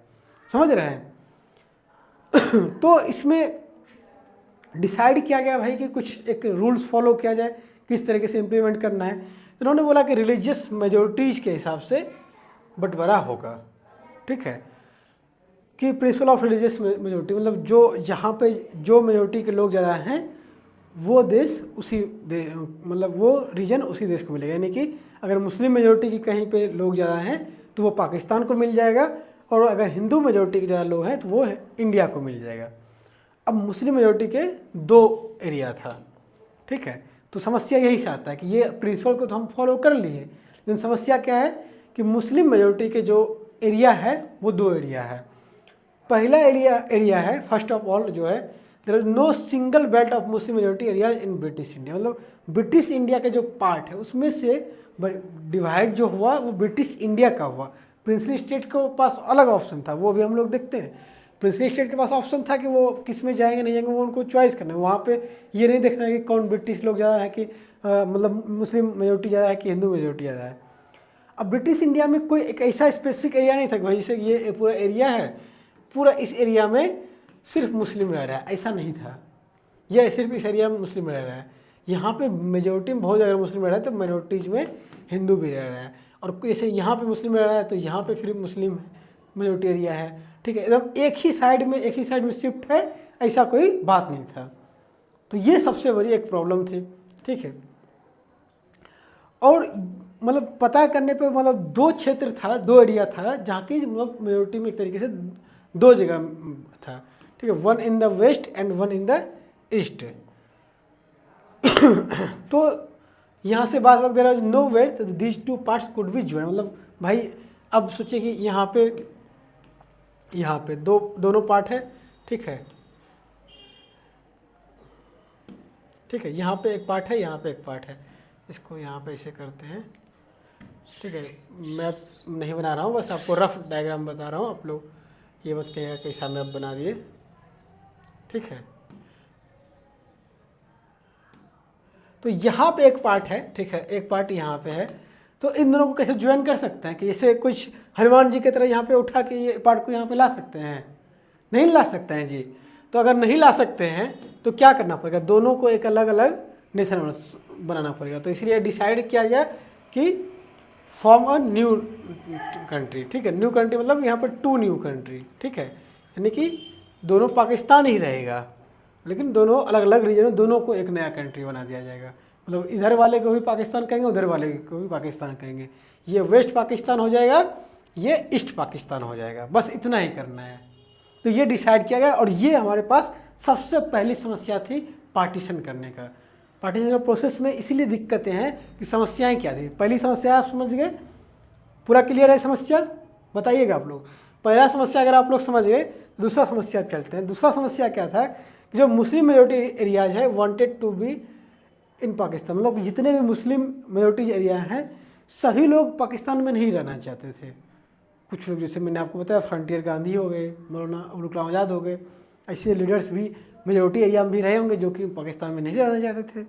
समझ रहे हैं। तो इसमें डिसाइड किया गया भाई कि कुछ एक रूल्स फॉलो किया जाए, किस तरीके से इम्प्लीमेंट करना है। तो उन्होंने बोला कि रिलीजियस मेजोरिटीज़ के हिसाब से बंटवारा होगा, ठीक है, कि प्रिंसिपल ऑफ रिलीजियस मेजोरिटी, मतलब जो जहाँ पे जो मेजोरिटी के लोग ज़्यादा हैं वो देश मतलब वो रीजन उसी देश को मिलेगा। यानी कि अगर मुस्लिम मेजोरिटी की कहीं पे लोग ज़्यादा हैं तो वो पाकिस्तान को मिल जाएगा, और अगर हिंदू मेजोरिटी के ज़्यादा लोग हैं तो वो है इंडिया को मिल जाएगा। अब मुस्लिम मेजोरिटी के 2 एरिया था, ठीक है। तो समस्या यही से आता है कि ये प्रिंसिपल को तो हम फॉलो कर लिए, लेकिन समस्या क्या है कि मुस्लिम मेजोरिटी के जो एरिया है वो 2 एरिया है। पहला एरिया है, फर्स्ट ऑफ ऑल जो है, there is no single belt of Muslim majority area in British India. मतलब ब्रिटिश इंडिया का जो पार्ट है उसमें से डिवाइड जो हुआ वो ब्रिटिश इंडिया का हुआ। प्रिंसली स्टेट के पास अलग ऑप्शन था, वो भी हम लोग देखते हैं। प्रिंसली स्टेट के पास ऑप्शन था कि वो किस में जाएंगे नहीं जाएंगे, वो उनको चॉइस करना है। वहाँ पे ये नहीं देखना है कि कौन ब्रिटिश लोग ज़्यादा है कि मतलब मुस्लिम मेजोरिटी ज़्यादा है कि हिंदू मेजोरिटी ज़्यादा है। अब ब्रिटिश इंडिया में कोई एक ऐसा स्पेसिफिक एरिया नहीं था कि भाई जैसे ये पूरा एरिया है, पूरा इस एरिया में सिर्फ मुस्लिम रह रहा है, ऐसा नहीं था। यह सिर्फ इस एरिया में मुस्लिम रह रहा है, यहाँ पे मेजोरिटी में बहुत ज़्यादा मुस्लिम रह रहा है, तो माइनॉरिटीज़ में हिंदू भी रह रहा है। और जैसे यहाँ पे मुस्लिम रह रहा है तो यहाँ पे फिर मुस्लिम मेजोरिटी एरिया है, ठीक है। एकदम एक ही साइड में शिफ्ट है, ऐसा कोई बात नहीं था। तो ये सबसे बड़ी एक प्रॉब्लम थी, ठीक है। और मतलब पता करने पे मतलब 2 क्षेत्र था, 2 एरिया था जहाँ की मतलब मेजोरिटी में एक तरीके से 2 जगह था, ठीक है। 1 in the west and 1 in the east. तो यहाँ से बात वक्त there is no way these 2 parts could be join. मतलब भाई अब सोचिए कि यहाँ पे दोनों पार्ट है, ठीक है, ठीक है। यहाँ पे एक पार्ट है, यहाँ पे एक पार्ट है, इसको यहाँ पे ऐसे करते हैं, ठीक है। मैप नहीं बना रहा हूँ, बस आपको रफ डायग्राम बता रहा हूँ, आप लोग ये मत कहिएगा कैसा मैप बना दिए, ठीक है। तो यहाँ पे एक पार्ट है, ठीक है, एक पार्ट यहाँ पे है। तो इन दोनों को कैसे ज्वाइन कर सकते हैं कि जैसे कुछ हनुमान जी की तरह यहाँ पे उठा के ये पार्ट को यहाँ पे ला सकते हैं? नहीं ला सकते हैं जी। तो अगर नहीं ला सकते हैं तो क्या करना पड़ेगा? दोनों को एक अलग अलग नेशन बनाना पड़ेगा। तो इसलिए डिसाइड किया गया कि फॉर्म अ न्यू कंट्री, ठीक है। न्यू कंट्री मतलब यहाँ पर 2 न्यू कंट्री, ठीक है। यानी कि दोनों पाकिस्तान ही रहेगा, लेकिन दोनों अलग अलग रीजन में दोनों को एक नया कंट्री बना दिया जाएगा। मतलब इधर वाले को भी पाकिस्तान कहेंगे, उधर वाले को भी पाकिस्तान कहेंगे। ये वेस्ट पाकिस्तान हो जाएगा, ये ईस्ट पाकिस्तान हो जाएगा, बस इतना ही करना है। तो ये डिसाइड किया गया, और ये हमारे पास सबसे पहली समस्या थी पार्टीशन करने का। पार्टीशन के प्रोसेस में इसीलिए दिक्कतें हैं कि समस्याएं क्या थी। पहली समस्या आप समझ गए, पूरा क्लियर है समस्या? बताइएगा आप लोग। पहला समस्या अगर आप लोग समझ गए, दूसरा समस्या चलते हैं। दूसरा समस्या क्या था? जो मुस्लिम मेजोरिटी एरियाज है wanted to be in Pakistan. मतलब जितने भी मुस्लिम मेजोरिटी एरिया हैं सभी लोग पाकिस्तान में नहीं रहना चाहते थे। कुछ लोग, जैसे मैंने आपको बताया, फ्रंटियर गांधी हो गए, मौलाना अबुल कलाम आज़ाद हो गए, ऐसे लीडर्स भी मेजोरिटी एरिया में भी रहे होंगे जो कि पाकिस्तान में नहीं रहना चाहते थे।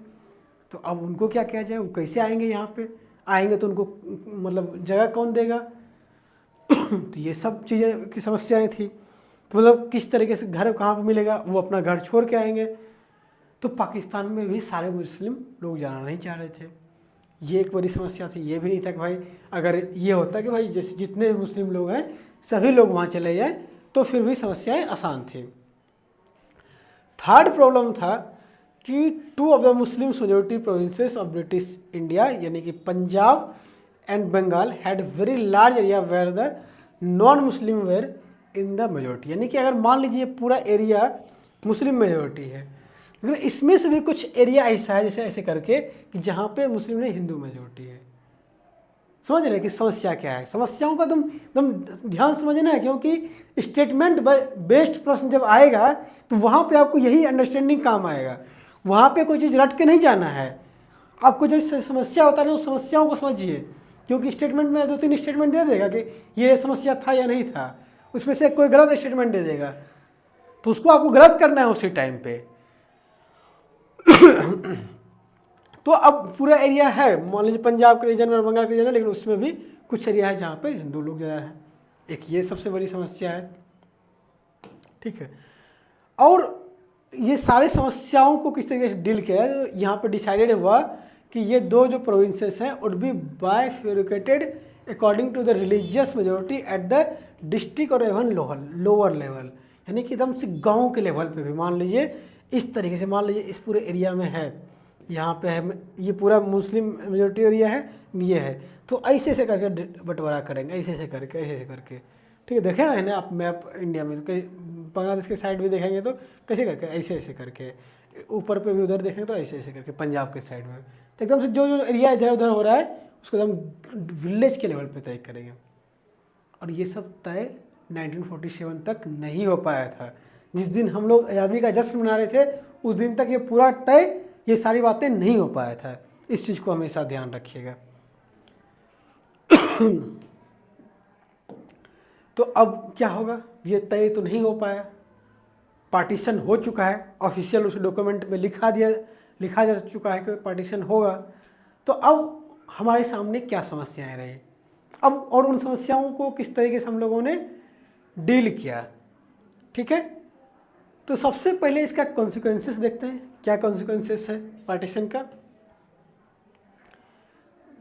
तो अब उनको क्या किया जाए, वो कैसे आएंगे यहाँ पे? आएंगे तो उनको मतलब जगह कौन देगा। तो ये सब चीज़ें की समस्याएं थी कि मतलब किस तरीके से घर कहाँ पर मिलेगा, वो अपना घर छोड़ के आएंगे। तो पाकिस्तान में भी सारे मुस्लिम लोग जाना नहीं चाह रहे थे, ये एक बड़ी समस्या थी। ये भी नहीं था कि भाई अगर ये होता कि भाई जैसे जितने मुस्लिम लोग हैं सभी लोग वहाँ चले जाएं तो फिर भी समस्याएं आसान थी। थर्ड प्रॉब्लम था कि 2 of the Muslim majority provinces of British India यानी कि Punjab and Bengal had very large area where the non Muslim were in the majority. यानी कि अगर मान लीजिए पूरा एरिया मुस्लिम मेजॉरिटी है, लेकिन इसमें से भी कुछ एरिया ऐसा है जैसे ऐसे करके कि जहाँ पे मुस्लिम नहीं हिंदू मेजॉरिटी है। समझ रहे कि समस्या क्या है। समस्याओं का तुम ध्यान समझना है, क्योंकि स्टेटमेंट बेस्ड प्रश्न जब आएगा तो वहाँ पे आपको यही अंडरस्टैंडिंग काम आएगा। वहाँ पे कोई चीज़ रट के नहीं जाना है, आपको जो समस्या होता है ना उस समस्याओं को समझिए, क्योंकि स्टेटमेंट में 2-3 स्टेटमेंट दे देगा कि ये समस्या था या नहीं था, उसमें से कोई गलत स्टेटमेंट दे देगा तो उसको आपको गलत करना है उसी टाइम पे। तो अब पूरा एरिया है, मान लीजिए पंजाब के रीजन और बंगाल के रीजन है, लेकिन उसमें भी कुछ एरिया है जहाँ पे हिंदू लोग ज़्यादा हैं। एक ये सबसे बड़ी समस्या है, ठीक है। और ये सारी समस्याओं को किस तरीके से डील किया है, तो यहाँ पे डिसाइडेड हुआ कि ये 2 जो प्रोविंसेस हैं would be bifurcated according to the religious majority at the district और एवन लोअर लेवल। यानी कि एकदम से गाँव के लेवल पे भी मान लीजिए इस तरीके से, मान लीजिए इस पूरे एरिया में है, यहाँ पे है, ये पूरा मुस्लिम मेजोरिटी एरिया है, ये है, तो ऐसे ऐसे करके बंटवारा करेंगे, ऐसे ऐसे करके, ऐसे ऐसे करके, ठीक है। देखे है ना आप मैप इंडिया में, तो कहीं बांग्लादेश के साइड भी देखेंगे तो कैसे करके, ऐसे ऐसे करके, ऊपर पे भी उधर देखेंगे तो ऐसे ऐसे करके, पंजाब के साइड में तो एकदम से जो जो एरिया इधर उधर हो रहा है उसको एकदम विलेज के लेवल पे तय करेंगे। और ये सब तय 1947 तक नहीं हो पाया था। जिस दिन हम लोग आज़ादी का जश्न मना रहे थे उस दिन तक ये पूरा तय, ये सारी बातें नहीं हो पाया था। इस चीज़ को हमेशा ध्यान रखिएगा। तो अब क्या होगा, ये तय तो नहीं हो पाया, पार्टीशन हो चुका है, ऑफिशियल उस डॉक्यूमेंट में लिखा जा चुका है कि पार्टीशन होगा। तो अब हमारे सामने क्या समस्याएं रही अब, और उन समस्याओं को किस तरीके से हम लोगों ने डील किया, ठीक है। तो सबसे पहले इसका कॉन्सिक्वेंसेस देखते हैं, क्या कॉन्सिक्वेंसेस है पार्टीशन का।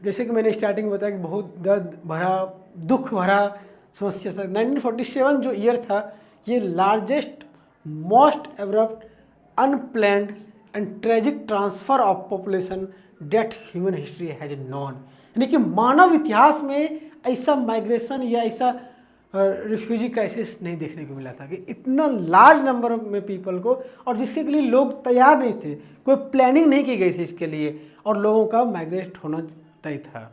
जैसे कि मैंने स्टार्टिंग में बताया कि बहुत दर्द भरा, दुख भरा समस्या था। 1947 जो ईयर था ये largest, most abrupt, unplanned and tragic transfer of population that human history has known. यानी कि मानव इतिहास में ऐसा माइग्रेशन या ऐसा रिफ्यूजी क्राइसिस नहीं देखने को मिला था कि इतना लार्ज नंबर में पीपल को, और जिसके लिए लोग तैयार नहीं थे, कोई प्लानिंग नहीं की गई थी इसके लिए, और लोगों का माइग्रेट होना तय था।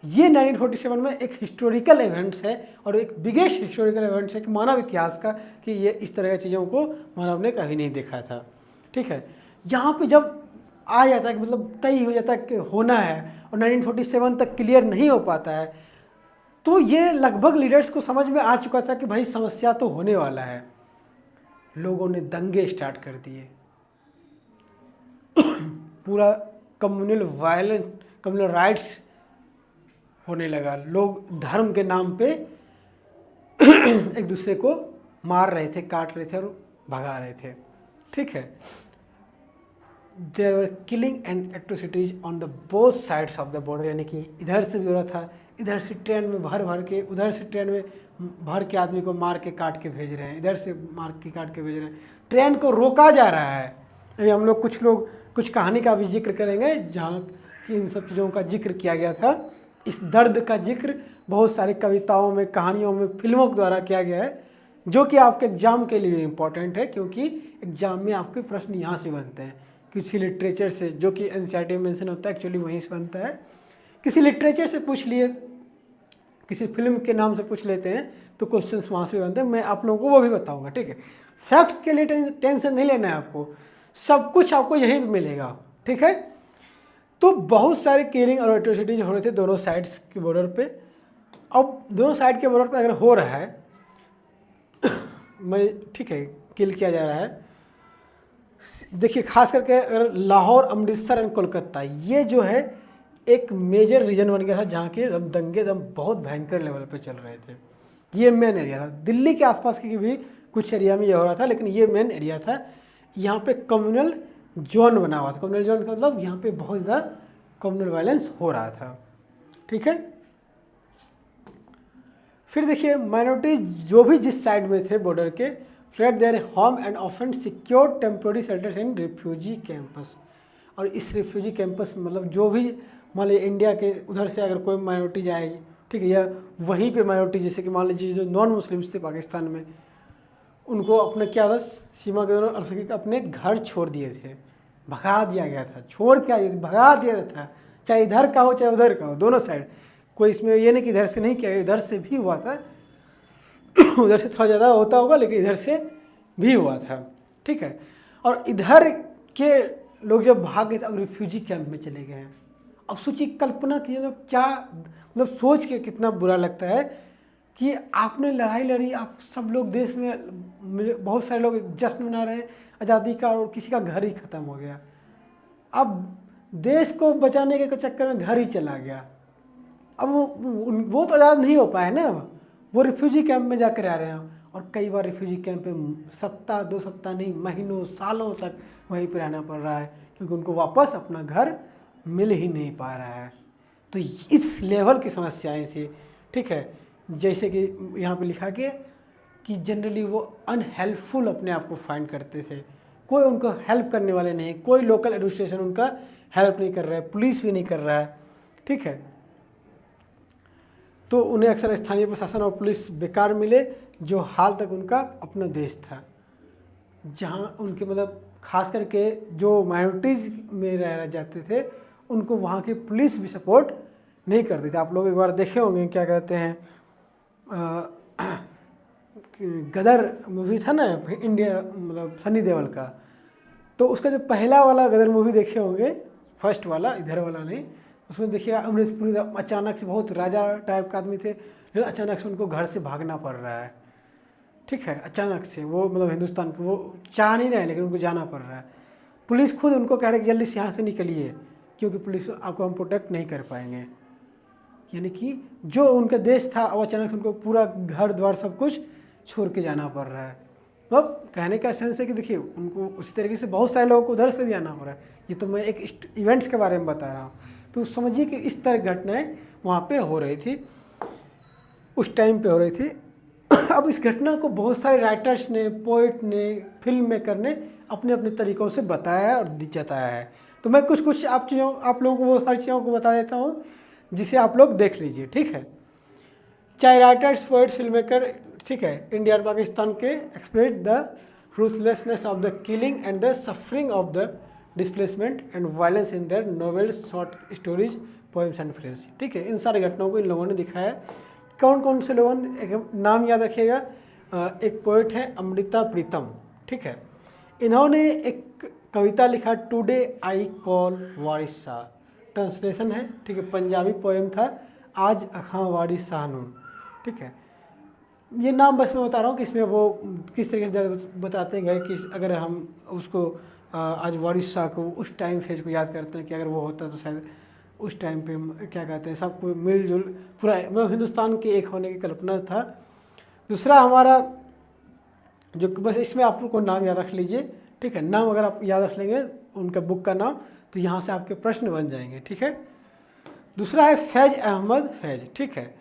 ये 1947 में एक हिस्टोरिकल इवेंट्स है और एक बिगेस्ट हिस्टोरिकल इवेंट्स है कि मानव इतिहास का, कि ये इस तरह की चीज़ों को मानव ने कभी नहीं देखा था, ठीक है। यहाँ पे जब आ जाता है कि मतलब तय हो जाता है कि होना है और 1947 तक क्लियर नहीं हो पाता है, तो ये लगभग लीडर्स को समझ में आ चुका था कि भाई समस्या तो होने वाला है। लोगों ने दंगे स्टार्ट कर दिए, पूरा कम्युनल वायलेंस, कम्युनल राइट्स होने लगा। लोग धर्म के नाम पे एक दूसरे को मार रहे थे, काट रहे थे और भगा रहे थे, ठीक है। There were killing and atrocities on the both sides of the border. यानी कि इधर से भी हो रहा था, इधर से ट्रेन में भर भर के, उधर से ट्रेन में भर के आदमी को मार के काट के भेज रहे हैं, इधर से मार के काट के भेज रहे हैं। ट्रेन को रोका जा रहा है। अभी हम लोग कुछ कहानी का भी जिक्र करेंगे जहाँ की इन सब चीज़ों का जिक्र किया गया था। इस दर्द का जिक्र बहुत सारी कविताओं में, कहानियों में, फिल्मों के द्वारा किया गया है, जो कि आपके एग्जाम के लिए इम्पोर्टेंट है, क्योंकि एग्जाम में आपके प्रश्न यहाँ से बनते हैं, किसी लिटरेचर से, जो कि एनसीईआरटी में मेंशन होता है, एक्चुअली वहीं से बनता है। किसी लिटरेचर से पूछ लिए, किसी फिल्म के नाम से पूछ लेते हैं तो क्वेश्चंस वहाँ से बनते हैं। मैं आप लोगों को वो भी बताऊँगा, ठीक है। फैक्ट के लिए टेंशन नहीं लेना है आपको, सब कुछ आपको यहीं पर मिलेगा, ठीक है। तो बहुत सारे किलिंग और एट्रोसिटीज हो रहे थे दोनों साइड्स के बॉर्डर पे। अब दोनों साइड के बॉर्डर पे अगर हो रहा है मैं, ठीक है, किल किया जा रहा है, देखिए खास करके अगर लाहौर, अमृतसर एंड कोलकाता, ये जो है एक मेजर रीजन बन गया था जहाँ के दंगे बहुत भयंकर लेवल पे चल रहे थे। ये मेन एरिया था। दिल्ली के आसपास के भी कुछ एरिया में ये हो रहा था, लेकिन ये मेन एरिया था। यहाँ पे कम्युनल जोन बना हुआ था। कम्युनल जोन का मतलब यहाँ पे बहुत ज़्यादा कम्युनल वायलेंस हो रहा था। ठीक है, फिर देखिए माइनॉरिटीज जो भी जिस साइड में थे बॉर्डर के, flood their home and often secure temporary shelters in refugee campus. और इस रिफ्यूजी कैंपस में मतलब जो भी मान लीजिए इंडिया के उधर से अगर कोई माइनॉरिटी जाएगी, ठीक है, या वहीं पे माइनॉरिटी जैसे कि मान लीजिए जो नॉन मुस्लिम्स थे पाकिस्तान में, उनको अपने क्या था सीमा के दौरान अल्पसंख्यक अपने घर छोड़ दिए थे, भगा दिया गया था। छोड़ क्या भगा दिया था, चाहे इधर का हो चाहे उधर का हो, दोनों साइड। कोई इसमें ये नहीं कि इधर से नहीं किया, इधर से भी हुआ था उधर से थोड़ा ज़्यादा होता होगा, लेकिन इधर से भी हुआ था। ठीक है, और इधर के लोग जब भाग गए अब रिफ्यूजी कैंप में चले गए हैं। अब सोचिए, कल्पना कीजिए तो क्या मतलब सोच के कितना बुरा लगता है कि आपने लड़ाई लड़ी, आप सब लोग देश में बहुत सारे लोग जश्न मना रहे हैं आज़ादी का, और किसी का घर ही ख़त्म हो गया। अब देश को बचाने के चक्कर में घर ही चला गया। अब वो तो आज़ाद नहीं हो पाए ना, वो रिफ्यूजी कैंप में जाकर रह रहे हैं। और कई बार रिफ्यूजी कैंप में सप्ताह 2 सप्ताह नहीं, महीनों सालों तक वहीं पर रहना पड़ रहा है, क्योंकि उनको वापस अपना घर मिल ही नहीं पा रहा है। तो इस लेवल की समस्याएं थी। ठीक है, जैसे कि यहाँ पे लिखा गया कि जनरली वो अनहेल्पफुल अपने आप को फाइंड करते थे। कोई उनको हेल्प करने वाले नहीं, कोई लोकल एडमिनिस्ट्रेशन उनका हेल्प नहीं कर रहा है, पुलिस भी नहीं कर रहा है। ठीक है, तो उन्हें अक्सर स्थानीय प्रशासन और पुलिस बेकार मिले, जो हाल तक उनका अपना देश था, जहाँ उनके मतलब खास करके जो माइनॉरिटीज़ में रह जाते थे उनको वहाँ की पुलिस भी सपोर्ट नहीं करती थी। आप लोग एक बार देखे होंगे, क्या कहते हैं, गदर मूवी था ना इंडिया, मतलब सनी देओल का, तो उसका जो पहला वाला गदर मूवी देखे होंगे, फर्स्ट वाला, इधर वाला नहीं, उसमें देखिएगा अमरीश पुरी अचानक से, बहुत राजा टाइप का आदमी थे, लेकिन अचानक से उनको घर से भागना पड़ रहा है। ठीक है, अचानक से वो मतलब हिंदुस्तान को वो चाह नहीं रहे, लेकिन उनको जाना पड़ रहा है। पुलिस खुद उनको कह रही है कि जल्दी से यहाँ से निकलिए, क्योंकि पुलिस आपको हम प्रोटेक्ट नहीं कर पाएंगे। यानी कि जो उनका देश था, अब अचानक उनको पूरा घर द्वार सब कुछ छोड़ के जाना पड़ रहा है। मतलब कहने का सेंस है कि देखिए उनको उसी तरीके से बहुत सारे लोगों को उधर से भी आना पड़ रहा है। ये तो मैं एक इवेंट्स के बारे में बता रहा हूँ, तो समझिए कि इस तरह घटनाएं वहाँ पे हो रही थी, उस टाइम पे हो रही थी। अब इस घटना को बहुत सारे राइटर्स ने, पोइट ने, फिल्म मेकर ने अपने अपने तरीक़ों से बताया और जताया है। तो मैं कुछ आप लोगों को वो सारी चीज़ों को बता देता हूँ, जिसे आप लोग देख लीजिए। ठीक है, चाहे राइटर्स, पोइट्स, फिल्म मेकर, ठीक है, इंडिया और पाकिस्तान के express the ruthlessness of the killing and the suffering of the displacement and violence in their novels, short stories, poems and films. ठीक है, इन सारी घटनाओं को इन लोगों ने दिखाया। कौन कौन से लोगों ने, एक नाम याद रखिएगा, एक पोइट है अमृता प्रीतम। ठीक है, इन्होंने एक कविता लिखा, today I call Waris Shah, translation है। ठीक है, पंजाबी पोएम था, आज अखां वारिस शाहनून। ठीक है, ये नाम बस मैं बता रहा हूँ कि इसमें वो किस तरीके से बताते गए कि अगर हम उसको आज वारिस शाह को उस टाइम फेज को याद करते हैं कि अगर वो होता तो शायद उस टाइम पे क्या कहते हैं, सबको मिलजुल पूरा मतलब हिंदुस्तान के एक होने की कल्पना था। दूसरा हमारा जो, बस इसमें आप लोग को नाम याद रख लीजिए। ठीक है, नाम अगर आप याद रख लेंगे उनका बुक का नाम, तो यहाँ से आपके प्रश्न बन जाएंगे। ठीक है, दूसरा है फैज अहमद फैज। ठीक है,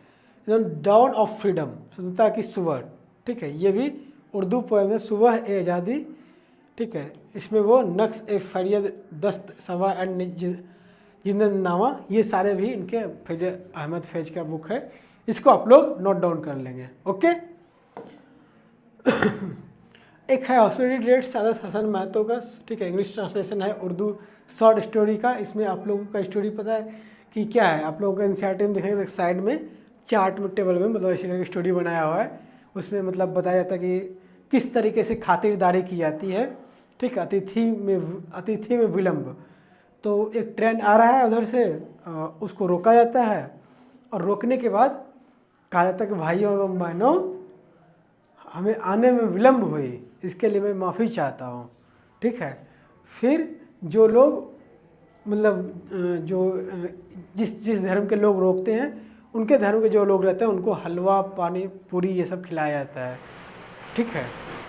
डाउन ऑफ फ्रीडम, स्वतंत्रता की सुबह। ठीक है, ये भी उर्दू पोएम है, सुबह ए आज़ादी। ठीक है, इसमें वो नक्श ए फरियद, दस्त सवा एंड जिंदनामा, ये सारे भी इनके फैज अहमद फैज का बुक है। इसको आप लोग नोट डाउन कर लेंगे। ओके एक है हॉस्पिटल रेट, सादत हसन महतो का। ठीक है, इंग्लिश ट्रांसलेशन है उर्दू शॉर्ट स्टोरी का। इसमें आप लोगों का स्टोरी पता है कि क्या है, आप लोगों को एनसीईआरटी में देखेंगे साइड में चार्ट में टेबल में मतलब ऐसे करके स्टोरी बनाया हुआ है। उसमें मतलब बताया जाता है कि किस तरीके से खातिरदारी की जाती है। ठीक है, अतिथि में विलम्ब। तो एक ट्रेन आ रहा है उधर से, उसको रोका जाता है, और रोकने के बाद कहा जाता है कि भाइयों एवं बहनों, हमें आने में विलम्ब हुई, इसके लिए मैं माफ़ी चाहता हूँ। ठीक है, फिर जो लोग मतलब जो जिस जिस धर्म के लोग रोकते हैं उनके धर्म के जो लोग रहते हैं उनको हलवा पानी पूरी ये सब खिलाया जाता है, ठीक है,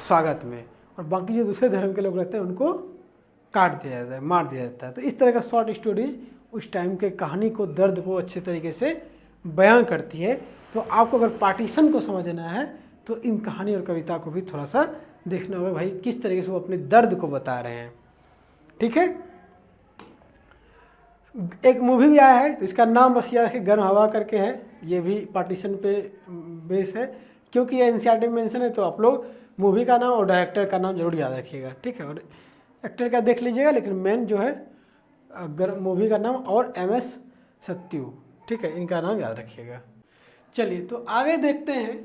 स्वागत में। और बाकी जो दूसरे धर्म के लोग रहते हैं उनको काट दिया जाता है, मार दिया जाता है। तो इस तरह का शॉर्ट स्टोरीज उस टाइम के कहानी को, दर्द को अच्छे तरीके से बयां करती है। तो आपको अगर पार्टीशन को समझना है तो इन कहानी और कविता को भी थोड़ा सा देखना होगा भाई किस तरीके से वो अपने दर्द को बता रहे हैं, ठीक है। एक मूवी भी आया है तो इसका नाम बस याद रखिए, गर्म हवा करके है। ये भी पार्टीशन पे बेस है, क्योंकि ये एनसीईआरटी में मेंशन है। तो आप लोग मूवी का नाम और डायरेक्टर का नाम जरूर याद रखिएगा, ठीक है। और एक्टर का देख लीजिएगा, लेकिन मेन जो है मूवी का नाम और MS सत्यू, ठीक है, इनका नाम याद रखिएगा। चलिए तो आगे देखते हैं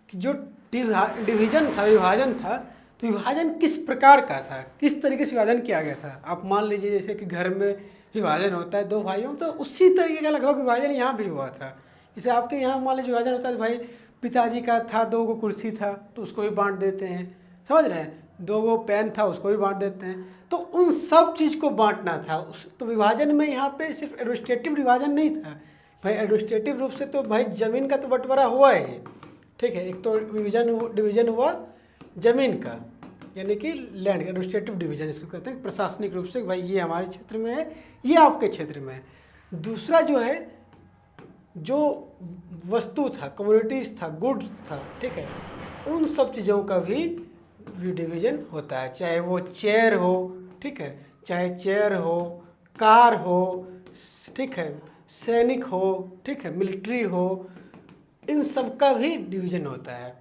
कि जो डिवीजन था, विभाजन था, तो विभाजन किस प्रकार का था, किस तरीके से विभाजन किया गया था। आप मान लीजिए जैसे कि घर में विभाजन होता है 2 भाइयों, तो उसी तरीके का लगभग विभाजन यहाँ भी हुआ था। जैसे आपके यहाँ मान लीजिए विभाजन होता है, भाई पिताजी का था 2 गो कुर्सी था तो उसको भी बांट देते हैं, समझ रहे हैं, 2 गो पेन था उसको भी बांट देते हैं। तो उन सब चीज़ को बांटना था तो विभाजन में यहाँ पे सिर्फ एडमिनिस्ट्रेटिव विभाजन नहीं था भाई। एडमिनिस्ट्रेटिव रूप से तो भाई ज़मीन का तो बंटवारा हुआ है, ठीक है। एक तो डिवीजन हुआ ज़मीन का, यानी कि लैंड का, एडमिनिस्ट्रेटिव डिवीजन इसको कहते हैं, प्रशासनिक रूप से भाई ये हमारे क्षेत्र में है, ये आपके क्षेत्र में है। दूसरा जो है, जो वस्तु था, कम्युनिटीज़ था, गुड्स था, ठीक है, उन सब चीज़ों का भी डिवीजन होता है। चाहे वो चेयर हो, ठीक है, चाहे चेयर हो, कार हो, ठीक है, सैनिक हो, ठीक है, मिलिट्री हो, इन सब का भी डिवीजन होता है।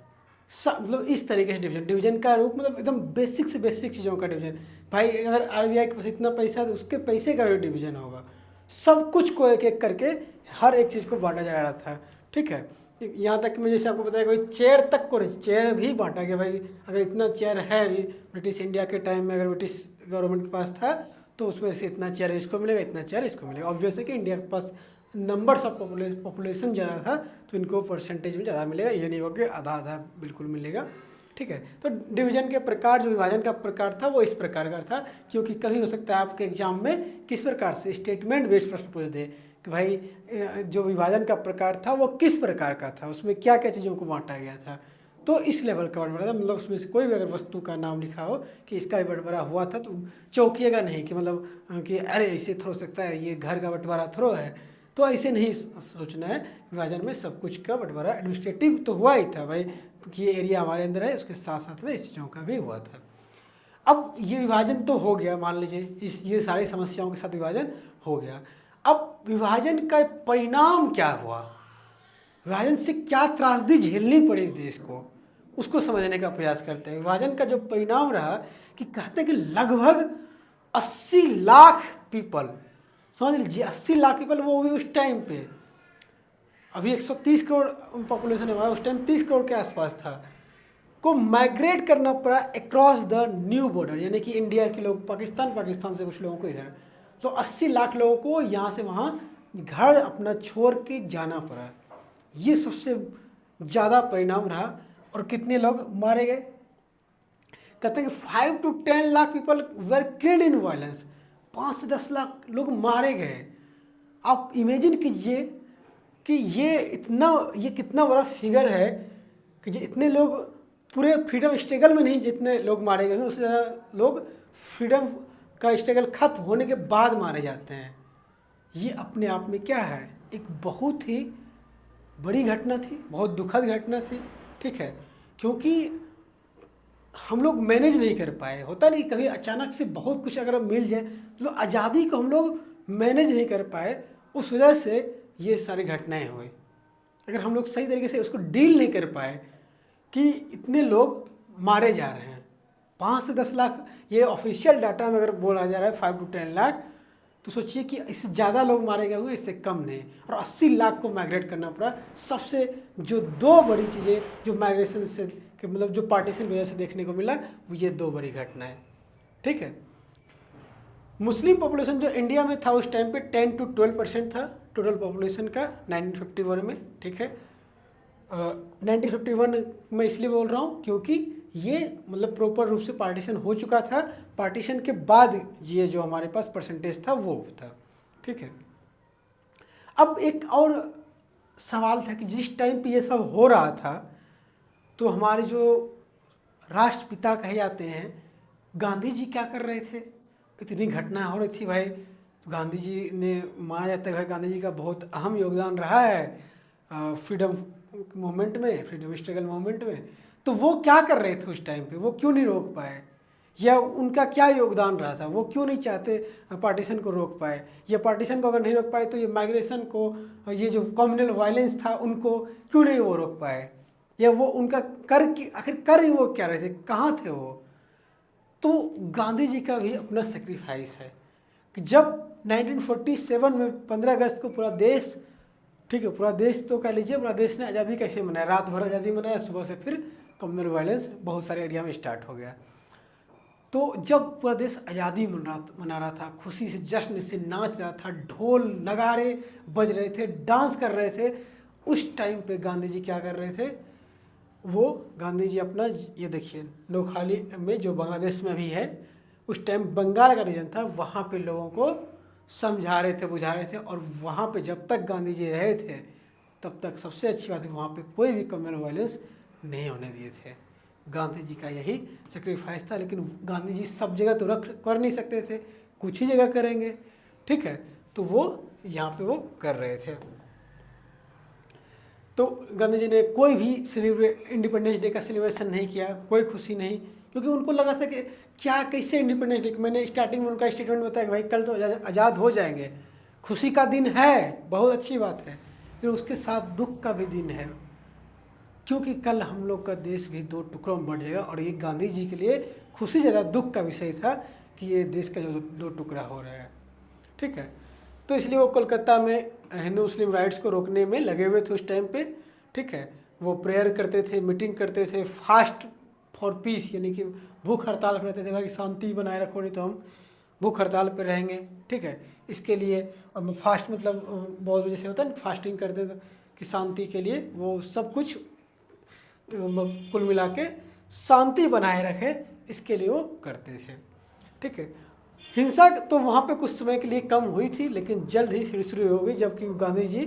मतलब इस तरीके से डिवीजन का रूप मतलब एकदम बेसिक से बेसिक चीज़ों का डिवीजन। भाई अगर RBI के पास इतना पैसा है तो उसके पैसे का भी डिवीजन होगा। सब कुछ को एक एक करके हर एक चीज़ को बांटा जा रहा था, ठीक है। यहाँ तक मैं जैसे आपको बताया कोई चेयर तक को, चेयर भी बांटा गया भाई। अगर इतना चेयर है भी ब्रिटिश इंडिया के टाइम में, अगर ब्रिटिश गवर्नमेंट के पास था तो उसमें से इतना चेयर इसको मिलेगा, इतना चेयर इसको मिलेगा। ऑब्वियस है कि इंडिया के पास नंबर्स ऑफ पॉपुलेशन ज़्यादा था तो इनको परसेंटेज में ज़्यादा मिलेगा, ये नहीं होगा कि आधा आधा बिल्कुल मिलेगा, ठीक है। तो डिवीजन के प्रकार, जो विभाजन का प्रकार था वो इस प्रकार का था, क्योंकि कभी हो सकता है आपके एग्जाम में किस प्रकार से स्टेटमेंट बेस्ड प्रश्न पूछ दे कि भाई जो विभाजन का प्रकार था वो किस प्रकार का था, उसमें क्या क्या चीज़ों को बांटा गया था। तो इस लेवल का बंटवारा था, मतलब उसमें से कोई भी अगर वस्तु का नाम लिखा हो कि इसका भी बंटवारा हुआ था तो चौंकिएगा नहीं कि मतलब कि अरे ऐसे थोड़ा सकता है, ये घर का बंटवारा थोड़ो है। तो ऐसे नहीं सोचना है। विभाजन में सब कुछ का बंटवारा एडमिनिस्ट्रेटिव तो हुआ ही था भाई, ये एरिया हमारे अंदर है, उसके साथ साथ में इस चीज़ों का भी हुआ था। अब ये विभाजन तो हो गया, मान लीजिए ये सारी समस्याओं के साथ विभाजन हो गया। अब विभाजन का परिणाम क्या हुआ, विभाजन से क्या त्रासदी झेलनी पड़ी देश को, उसको समझने का प्रयास करते हैं। विभाजन का जो परिणाम रहा कि कहते हैं कि लगभग 80 लाख पीपल, समझ लीजिए 80 लाख पीपल, वो भी उस टाइम पे, अभी 130 करोड़ पॉपुलेशन है, उस टाइम 30 करोड़ के आसपास था, को माइग्रेट करना पड़ा अक्रॉस द न्यू बॉर्डर, यानी कि इंडिया के लोग पाकिस्तान से कुछ लोगों को इधर। तो 80 लाख लोगों को यहाँ से वहाँ घर अपना छोड़ के जाना पड़ा। ये सबसे ज़्यादा परिणाम रहा। और कितने लोग मारे गए, कहते हैं कि 5 to 10 lakh people were killed in violence, 5 से 10 लाख लोग मारे गए। आप इमेजिन कीजिए कि ये कितना बड़ा फिगर है कि इतने लोग पूरे फ्रीडम स्ट्रगल में नहीं, जितने लोग मारे गए हैं उससे ज़्यादा लोग फ्रीडम का स्ट्रगल खत्म होने के बाद मारे जाते हैं। ये अपने आप में क्या है, एक बहुत ही बड़ी घटना थी, बहुत दुखद घटना थी, ठीक है। क्योंकि हम लोग मैनेज नहीं कर पाए, होता नहीं कभी अचानक से बहुत कुछ अगर मिल जाए तो आज़ादी को हम लोग मैनेज नहीं कर पाए, उस वजह से ये सारी घटनाएं हुई। अगर हम लोग सही तरीके से उसको डील नहीं कर पाए कि इतने लोग मारे जा रहे हैं, 5 से 10 लाख, ये ऑफिशियल डाटा में अगर बोला जा रहा है 5 to 10 लाख, तो सोचिए कि इससे ज़्यादा लोग मारे गए हुए, इससे कम नहीं। और 80 लाख को माइग्रेट करना पड़ा। सबसे जो 2 बड़ी चीज़ें जो माइग्रेशन से कि मतलब जो पार्टीशन की वजह से देखने को मिला, वो ये 2 बड़ी घटनाएं, ठीक है। मुस्लिम पॉपुलेशन जो इंडिया में था उस टाइम पे 10 to 12% था टोटल पॉपुलेशन का 1951 में, ठीक है। 1951 में इसलिए बोल रहा हूँ क्योंकि ये मतलब प्रॉपर रूप से पार्टीशन हो चुका था। पार्टीशन के बाद ये जो हमारे पास परसेंटेज था वो था। ठीक है। अब एक और सवाल था कि जिस टाइम पे ये सब हो रहा था तो हमारे जो राष्ट्रपिता कहे जाते हैं गांधी जी क्या कर रहे थे? इतनी घटना हो रही थी भाई, तो गांधी जी ने माना जाता है भाई गांधी जी का बहुत अहम योगदान रहा है फ्रीडम मूवमेंट में, फ्रीडम स्ट्रगल मूवमेंट में। तो वो क्या कर रहे थे उस टाइम पे, वो क्यों नहीं रोक पाए, या उनका क्या योगदान रहा था, वो क्यों नहीं चाहते पार्टीशन को रोक पाए, या पार्टीशन को अगर नहीं रोक पाए तो ये माइग्रेशन को, ये जो कम्युनल वायलेंस था उनको क्यों नहीं वो रोक पाए, या वो उनका आखिर कर वो क्या रहे थे, कहाँ थे वो? तो गांधी जी का भी अपना सेक्रीफाइस है कि जब 1947 में 15 अगस्त को पूरा देश, ठीक है, पूरा देश तो कह लीजिए पूरा देश ने आज़ादी कैसे मनाया, रात भर आज़ादी मनाया, सुबह से फिर कम्युनल वायलेंस बहुत सारे एरिया में स्टार्ट हो गया। तो जब पूरा देश आज़ादी मना रहा था, खुशी से जश्न से नाच रहा था, ढोल नगाड़े बज रहे थे, डांस कर रहे थे, उस टाइम पे गांधी जी क्या कर रहे थे? वो गांधी जी अपना ये देखिए नोखाली में जो बांग्लादेश में भी है, उस टाइम बंगाल का रीजन था, वहाँ पे लोगों को समझा रहे थे, बुझा रहे थे। और वहाँ पे जब तक गांधी जी रहे थे तब तक सबसे अच्छी बात है वहाँ पे कोई भी कम्युनल वायलेंस नहीं होने दिए थे। गांधी जी का यही सेक्रीफाइस था। लेकिन गांधी जी सब जगह तो कर नहीं सकते थे, कुछ ही जगह करेंगे, ठीक है, तो वो यहाँ पे वो कर रहे थे। तो गांधी जी ने कोई भी इंडिपेंडेंस डे का सेलिब्रेशन नहीं किया, कोई खुशी नहीं, क्योंकि उनको लग रहा था कि क्या कैसे इंडिपेंडेंस डे, मैंने स्टार्टिंग में उनका स्टेटमेंट बताया कि भाई कल तो आज़ाद हो जाएंगे, खुशी का दिन है, बहुत अच्छी बात है, लेकिन उसके साथ दुख का भी दिन है, क्योंकि कल हम लोग का देश भी दो टुकड़ों में बढ़ जाएगा। और ये गांधी जी के लिए खुशी ज़्यादा दुख का विषय था कि ये देश का जो दो टुकड़ा हो रहा है, ठीक है। तो इसलिए वो कोलकाता में हिंदू मुस्लिम राइट्स को रोकने में लगे हुए थे उस टाइम पे, ठीक है। वो प्रेयर करते थे, मीटिंग करते थे, फास्ट फॉर पीस, यानी कि भूख हड़ताल करते थे, भाई शांति बनाए रखो नहीं तो हम भूख हड़ताल पे रहेंगे, ठीक है, इसके लिए। और फास्ट मतलब बहुत वजह से होता है ना, फास्टिंग करते थे कि शांति के लिए, वो सब कुछ कुल मिला के शांति बनाए रखे, इसके लिए वो करते थे, ठीक है। हिंसा तो वहाँ पे कुछ समय के लिए कम हुई थी, लेकिन जल्द ही फिर शुरू हो गई जबकि गांधी जी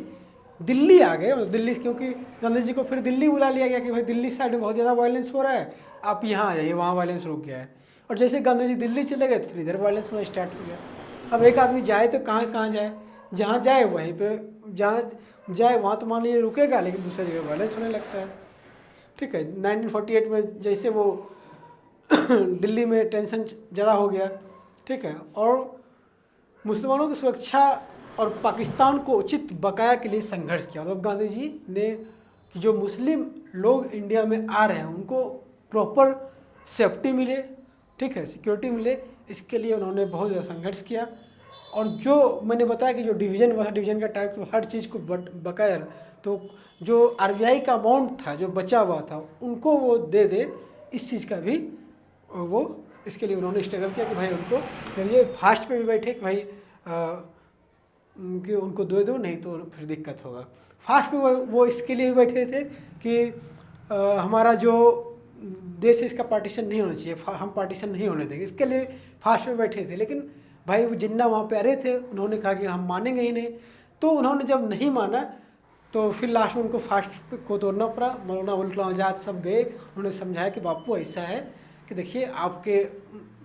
दिल्ली आ गए। दिल्ली, क्योंकि गांधी जी को फिर दिल्ली बुला लिया गया कि भाई दिल्ली साइड में बहुत ज़्यादा वायलेंस हो रहा है, आप यहाँ आ जाइए, वहाँ वायलेंस रुक गया है। और जैसे गांधी जी दिल्ली चले गए तो फिर इधर वायलेंस होना स्टार्ट हो गया। अब एक आदमी जाए तो कहाँ कहाँ जाए, जहाँ जाए वहीं पर, जहाँ जाए वहाँ तो मान लीजिए रुकेगा, लेकिन दूसरी जगह वायलेंस होने लगता है, ठीक है। 1948 में जैसे वो दिल्ली में टेंशन ज़्यादा हो गया, ठीक है, और मुसलमानों की सुरक्षा और पाकिस्तान को उचित बकाया के लिए संघर्ष किया। मतलब गांधी जी ने कि जो मुस्लिम लोग इंडिया में आ रहे हैं उनको प्रॉपर सेफ्टी मिले, ठीक है, सिक्योरिटी मिले, इसके लिए उन्होंने बहुत ज़्यादा संघर्ष किया। और जो मैंने बताया कि जो डिवीज़न हुआ था, डिवीज़न का टाइप हर चीज़ को बकाया, तो जो आरबीआई का अमाउंट था जो बचा हुआ था उनको वो दे, इस चीज़ का भी वो, इसके लिए उन्होंने स्ट्रगल किया कि भाई उनको ये फास्ट पे भी बैठे कि भाई कि उनको दे दो, नहीं तो फिर दिक्कत होगा। फास्ट पे वो इसके लिए भी बैठे थे कि हमारा जो देश है इसका पार्टीशन नहीं होना चाहिए, हम पार्टीशन नहीं होने देंगे, इसके लिए फास्ट पे बैठे थे। लेकिन भाई वो जिन्ना वहाँ पे आ रहे थे उन्होंने कहा कि हम मानेंगे ही नहीं। तो उन्होंने जब नहीं माना तो फिर लास्ट में उनको फास्ट को तोड़ना पड़ा। मौलाना अबुल कलाम आज़ाद सब गए, उन्होंने समझाया कि बापू ऐसा है कि देखिए आपके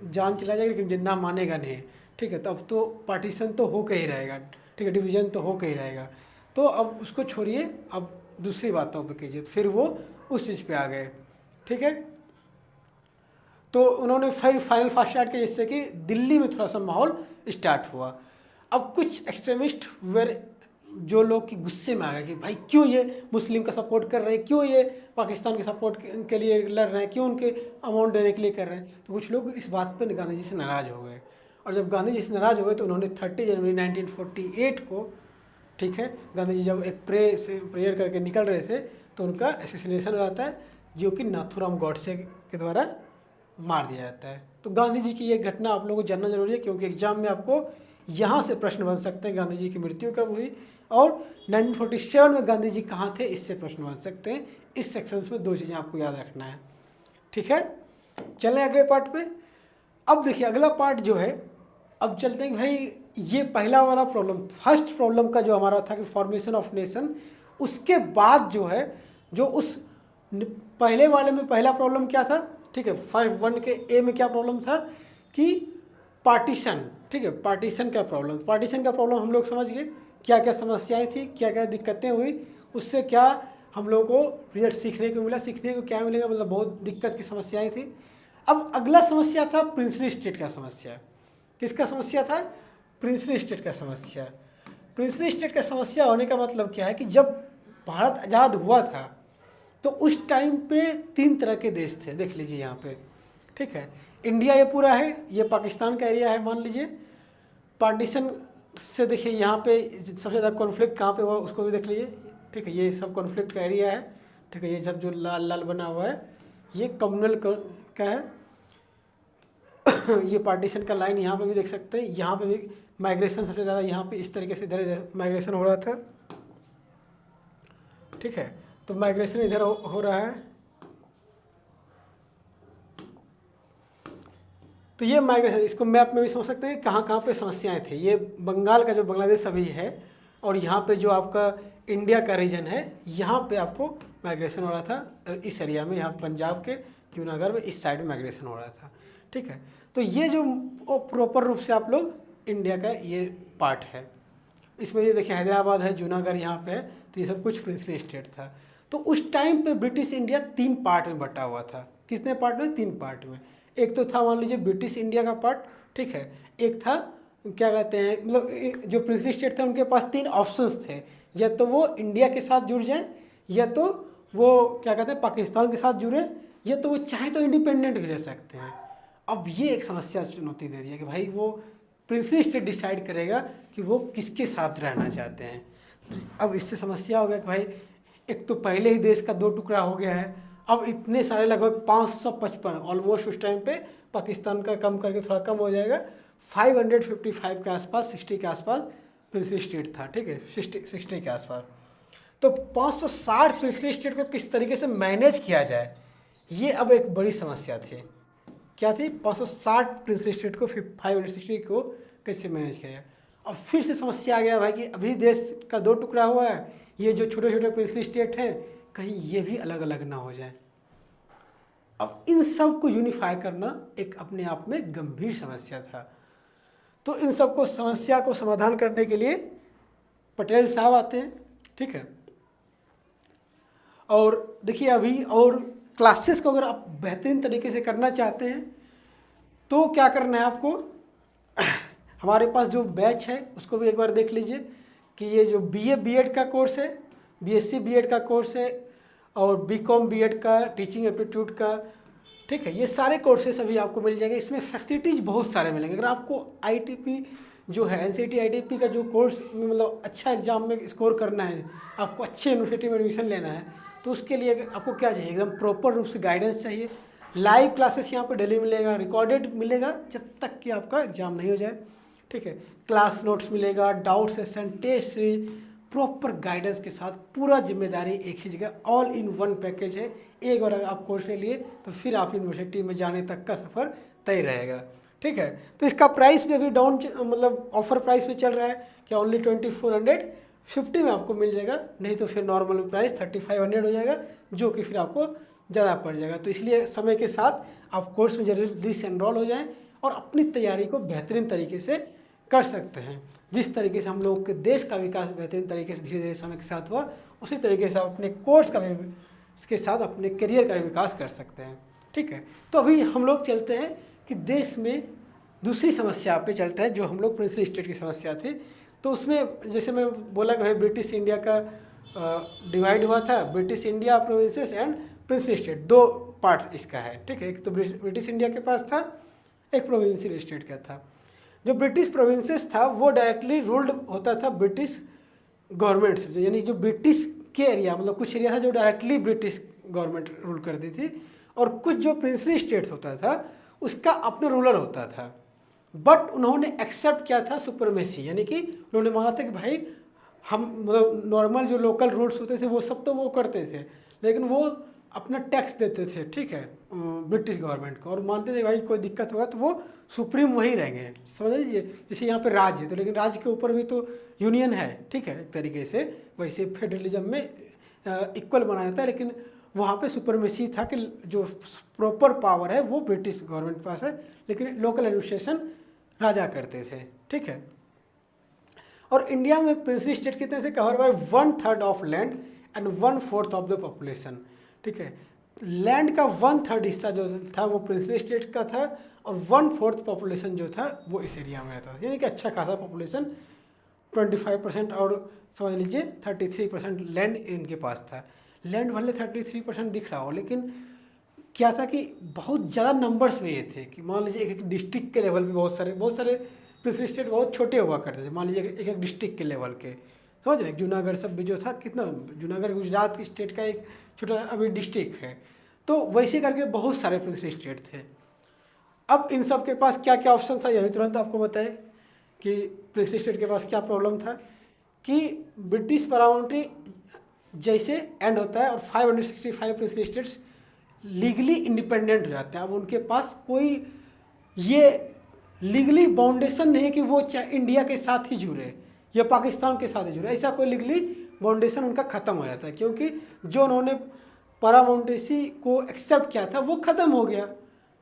जान चला जाएगा लेकिन जिन्ना मानेगा नहीं, ठीक है, तो अब तो पार्टीशन तो हो के ही रहेगा, ठीक है, डिवीज़न तो हो के ही रहेगा, तो अब उसको छोड़िए, अब दूसरी बातों पे कीजिए। तो फिर वो उस चीज़ पे आ गए, ठीक है। तो उन्होंने फिर फाइनल फास्ट स्टार्ट किया जिससे कि दिल्ली में थोड़ा सा माहौल स्टार्ट हुआ। अब कुछ एक्सट्रीमिस्ट वेर जो लोग कि गुस्से में आ गए कि भाई क्यों ये मुस्लिम का सपोर्ट कर रहे हैं, क्यों ये पाकिस्तान के सपोर्ट के लिए लड़ रहे हैं, क्यों उनके अमाउंट देने के लिए कर रहे हैं। तो कुछ लोग इस बात पर गांधी जी से नाराज़ हो गए। और जब गांधी जी से नाराज़ हो गए तो उन्होंने 30 जनवरी 1948 को, ठीक है, गांधी जी जब एक प्रेयर करके निकल रहे थे तो उनका असैसिनेशन हो जाता है, जो कि नाथूराम गॉडसे के द्वारा मार दिया जाता है। तो गांधी जी की ये घटना आप लोगों को जानना जरूरी है, क्योंकि एग्जाम में आपको यहाँ से प्रश्न बन सकते हैं गांधी जी की मृत्यु कब हुई और 1947 में गांधी जी कहाँ थे, इससे प्रश्न बन सकते हैं। इस सेक्शंस में दो चीज़ें आपको याद रखना है, ठीक है। चलें अगले पार्ट पे। अब देखिए अगला पार्ट जो है, अब चलते हैं भाई ये पहला वाला प्रॉब्लम, फर्स्ट प्रॉब्लम का जो हमारा था कि फॉर्मेशन ऑफ नेशन, उसके बाद जो है जो उस पहले वाले में पहला प्रॉब्लम क्या था, ठीक है, फर्स्ट वन के ए में क्या प्रॉब्लम था कि पार्टीशन, ठीक है, पार्टीशन का प्रॉब्लम हम लोग समझ गए, क्या क्या समस्याएं थी, क्या क्या दिक्कतें हुई, उससे क्या हम लोगों को रिजल्ट सीखने को मिला, सीखने को क्या मिलेगा, मतलब बहुत दिक्कत की समस्याएं थी। अब अगला समस्या था प्रिंसली स्टेट का समस्या। किसका समस्या था? प्रिंसली स्टेट का समस्या। प्रिंसली स्टेट का समस्या होने का मतलब क्या है कि जब भारत आज़ाद हुआ था तो उस टाइम पे 3 तरह के देश थे, देख लीजिए यहाँ पे, ठीक है। इंडिया ये पूरा है, ये पाकिस्तान का एरिया है मान लीजिए। पार्टीशन से देखिए यहाँ पे सबसे ज़्यादा कॉन्फ्लिक्ट कहाँ पे हुआ उसको भी देख लीजिए, ठीक है, ये सब कॉन्फ्लिक्ट का एरिया है, ठीक है। ये सब जो लाल लाल बना हुआ है ये कम्युनल का है। ये पार्टीशन का लाइन यहाँ पे भी देख सकते हैं, यहाँ पे भी माइग्रेशन सबसे ज़्यादा यहाँ पे इस तरीके से इधर माइग्रेशन हो रहा था, ठीक है। तो माइग्रेशन इधर हो रहा है, तो ये माइग्रेशन, इसको मैप में भी समझ सकते हैं कहाँ कहाँ पे समस्याएं थी। ये बंगाल का जो बांग्लादेश अभी है और यहाँ पे जो आपका इंडिया का रीजन है, यहाँ पे आपको माइग्रेशन हो रहा था इस एरिया में, यहाँ पंजाब के जूनागढ़ में इस साइड में माइग्रेशन हो रहा था, ठीक है। तो ये जो प्रॉपर रूप से आप लोग इंडिया का ये पार्ट है, इसमें ये देखिए हैदराबाद है, जूनागढ़ यहाँ पे है, तो ये सब कुछ प्रिंसली स्टेट था। तो उस टाइम पे ब्रिटिश इंडिया 3 पार्ट में बटा हुआ था। कितने पार्ट में? 3 पार्ट में। एक तो था मान लीजिए ब्रिटिश इंडिया का पार्ट, ठीक है। एक था क्या कहते हैं, मतलब जो प्रिंसली स्टेट थे उनके पास 3 ऑप्शंस थे, या तो वो इंडिया के साथ जुड़ जाए, या तो वो क्या कहते हैं पाकिस्तान के साथ जुड़े, या तो वो चाहे तो इंडिपेंडेंट भी रह सकते हैं। अब ये एक समस्या चुनौती दे दी है कि भाई वो प्रिंसली स्टेट डिसाइड करेगा कि वो किसके साथ रहना चाहते हैं। अब इससे समस्या हो गया कि भाई एक तो पहले ही देश का 2 टुकड़ा हो गया है, अब इतने सारे लगभग 555 ऑलमोस्ट उस टाइम पे पाकिस्तान का कम करके थोड़ा कम हो जाएगा, 555 के आसपास, 60 के आसपास प्रिंसली स्टेट था, ठीक है, 60 के आसपास। तो 560 प्रिंसली स्टेट को किस तरीके से मैनेज किया जाए, ये अब एक बड़ी समस्या थी। क्या थी? 560 प्रिंसली स्टेट को 560 को कैसे मैनेज किया जाए। अब फिर से समस्या आ गया भाई कि अभी देश का 2 टुकड़ा हुआ है, ये जो छोटे छोटे प्रिंसली स्टेट हैं कहीं ये भी अलग अलग ना हो जाए। अब इन सब को यूनिफाई करना एक अपने आप में गंभीर समस्या था। तो इन सब को समस्या को समाधान करने के लिए पटेल साहब आते हैं, ठीक है। और देखिए अभी और क्लासेस को अगर आप बेहतरीन तरीके से करना चाहते हैं तो क्या करना है आपको, हमारे पास जो बैच है उसको भी एक बार देख लीजिए कि ये जो बीए बीएड का कोर्स है, बीएससी बीएड का कोर्स है, और बीकॉम बीएड का, टीचिंग एप्टीट्यूड का, ठीक है, ये सारे कोर्सेस अभी आपको मिल जाएंगे। इसमें फैसिलिटीज़ बहुत सारे मिलेंगे। अगर आपको आईटीपी जो है एनसीईआरटी आईटीपी का जो कोर्स में मतलब अच्छा एग्जाम में स्कोर करना है, आपको अच्छे यूनिवर्सिटी में एडमिशन लेना है, तो उसके लिए आपको क्या चाहिए, एकदम प्रॉपर रूप से गाइडेंस चाहिए। लाइव क्लासेस यहाँ पर डेली मिलेगा, रिकॉर्डेड मिलेगा जब तक कि आपका एग्जाम नहीं हो जाए, ठीक है। क्लास नोट्स मिलेगा, doubt session, test series, proper guidance के साथ, पूरा जिम्मेदारी एक ही जगह, ऑल इन वन पैकेज है। एक बार अगर आप कोर्स ले लिए तो फिर आप यूनिवर्सिटी में जाने तक का सफ़र तय रहेगा, ठीक है। तो इसका प्राइस भी अभी डाउन मतलब ऑफर प्राइस में चल रहा है कि ओनली 2450 में आपको मिल जाएगा, नहीं तो फिर नॉर्मल प्राइस 3500 हो जाएगा, जो कि फिर आपको ज़्यादा पड़ जाएगा। तो इसलिए समय के साथ आप कोर्स में जल्दी से एनरोल हो जाएं और अपनी तैयारी को बेहतरीन तरीके से कर सकते हैं। जिस तरीके से हम लोगों के देश का विकास बेहतरीन तरीके से धीरे धीरे समय के साथ हुआ, उसी तरीके से आप अपने कोर्स का भी इसके साथ अपने करियर का भी विकास कर सकते हैं, ठीक है। तो अभी हम लोग चलते हैं कि देश में दूसरी समस्या पे चलता है, जो हम लोग प्रिंसली स्टेट की समस्या थी। तो उसमें जैसे मैं बोला कि भाई ब्रिटिश इंडिया का डिवाइड हुआ था, British India provinces and princely state, 2 part इसका है, ठीक है। एक तो ब्रिटिश इंडिया के पास था, एक प्रोविंशियल स्टेट का था। जो ब्रिटिश प्रोविंसेस था वो डायरेक्टली रूल्ड होता था ब्रिटिश गवर्नमेंट से, यानी जो ब्रिटिश के एरिया, मतलब कुछ एरिया था जो डायरेक्टली ब्रिटिश गवर्नमेंट रूल करती थी, और कुछ जो प्रिंसली स्टेट्स होता था उसका अपना रूलर होता था। बट उन्होंने एक्सेप्ट किया था सुपरमेसी, यानी कि उन्होंने माना था कि भाई हम मतलब नॉर्मल जो लोकल रूल्स होते थे वो सब तो वो करते थे, लेकिन वो अपना टैक्स देते थे, ठीक है, ब्रिटिश गवर्नमेंट को, और मानते थे भाई कोई दिक्कत होगा तो वो सुप्रीम वही रहेंगे, समझ लीजिए। जैसे यहाँ पे राज्य है तो, लेकिन राज्य के ऊपर भी तो यूनियन है, ठीक है, एक तरीके से वैसे फेडरलिज्म में इक्वल बनाया जाता है, लेकिन वहाँ पे सुपरमेसी था कि जो प्रॉपर पावर है वो ब्रिटिश गवर्नमेंट के पास है, लेकिन लोकल एडमिनिस्ट्रेशन राजा करते थे, ठीक है। और इंडिया में प्रिंसली स्टेट कितने थे, cover by 1/3 of land and 1/4 of the population, ठीक है। लैंड का 1/3 हिस्सा जो था वो प्रिंसली स्टेट का था, और 1/4 पॉपुलेशन जो था वो इस एरिया में रहता था, यानी कि अच्छा खासा पॉपुलेशन 25%, और समझ लीजिए 33% लैंड इनके पास था। लैंड भले 33% दिख रहा हो, लेकिन क्या था कि बहुत ज़्यादा नंबर्स में ये थे कि मान लीजिए एक एक डिस्ट्रिक्ट के लेवल पे बहुत सारे प्रिंसली स्टेट बहुत छोटे हुआ करते थे, मान लीजिए एक एक डिस्ट्रिक्ट के लेवल के, समझ रहे। जूनागढ़ सब भी जो था कितना, जूनागढ़ गुजरात की स्टेट का एक छोटा अभी डिस्ट्रिक्ट है, तो वैसे करके बहुत सारे प्रिंसली स्टेट थे। अब इन सब के पास क्या क्या ऑप्शन था, यही तुरंत आपको बताए कि प्रिंसली स्टेट के पास क्या प्रॉब्लम था, कि ब्रिटिश पार्लियामेंट्री जैसे एंड होता है और 565 प्रिंसली स्टेट्स लीगली इंडिपेंडेंट हो जाते हैं। अब उनके पास कोई ये लीगली बाउंडेशन नहीं है कि वो इंडिया के साथ ही जुड़े या पाकिस्तान के साथ ही जुड़े, ऐसा कोई लीगली बाउंडेशन उनका ख़त्म हो जाता है, क्योंकि जो उन्होंने पारामाउंटेसी को एक्सेप्ट किया था वो ख़त्म हो गया।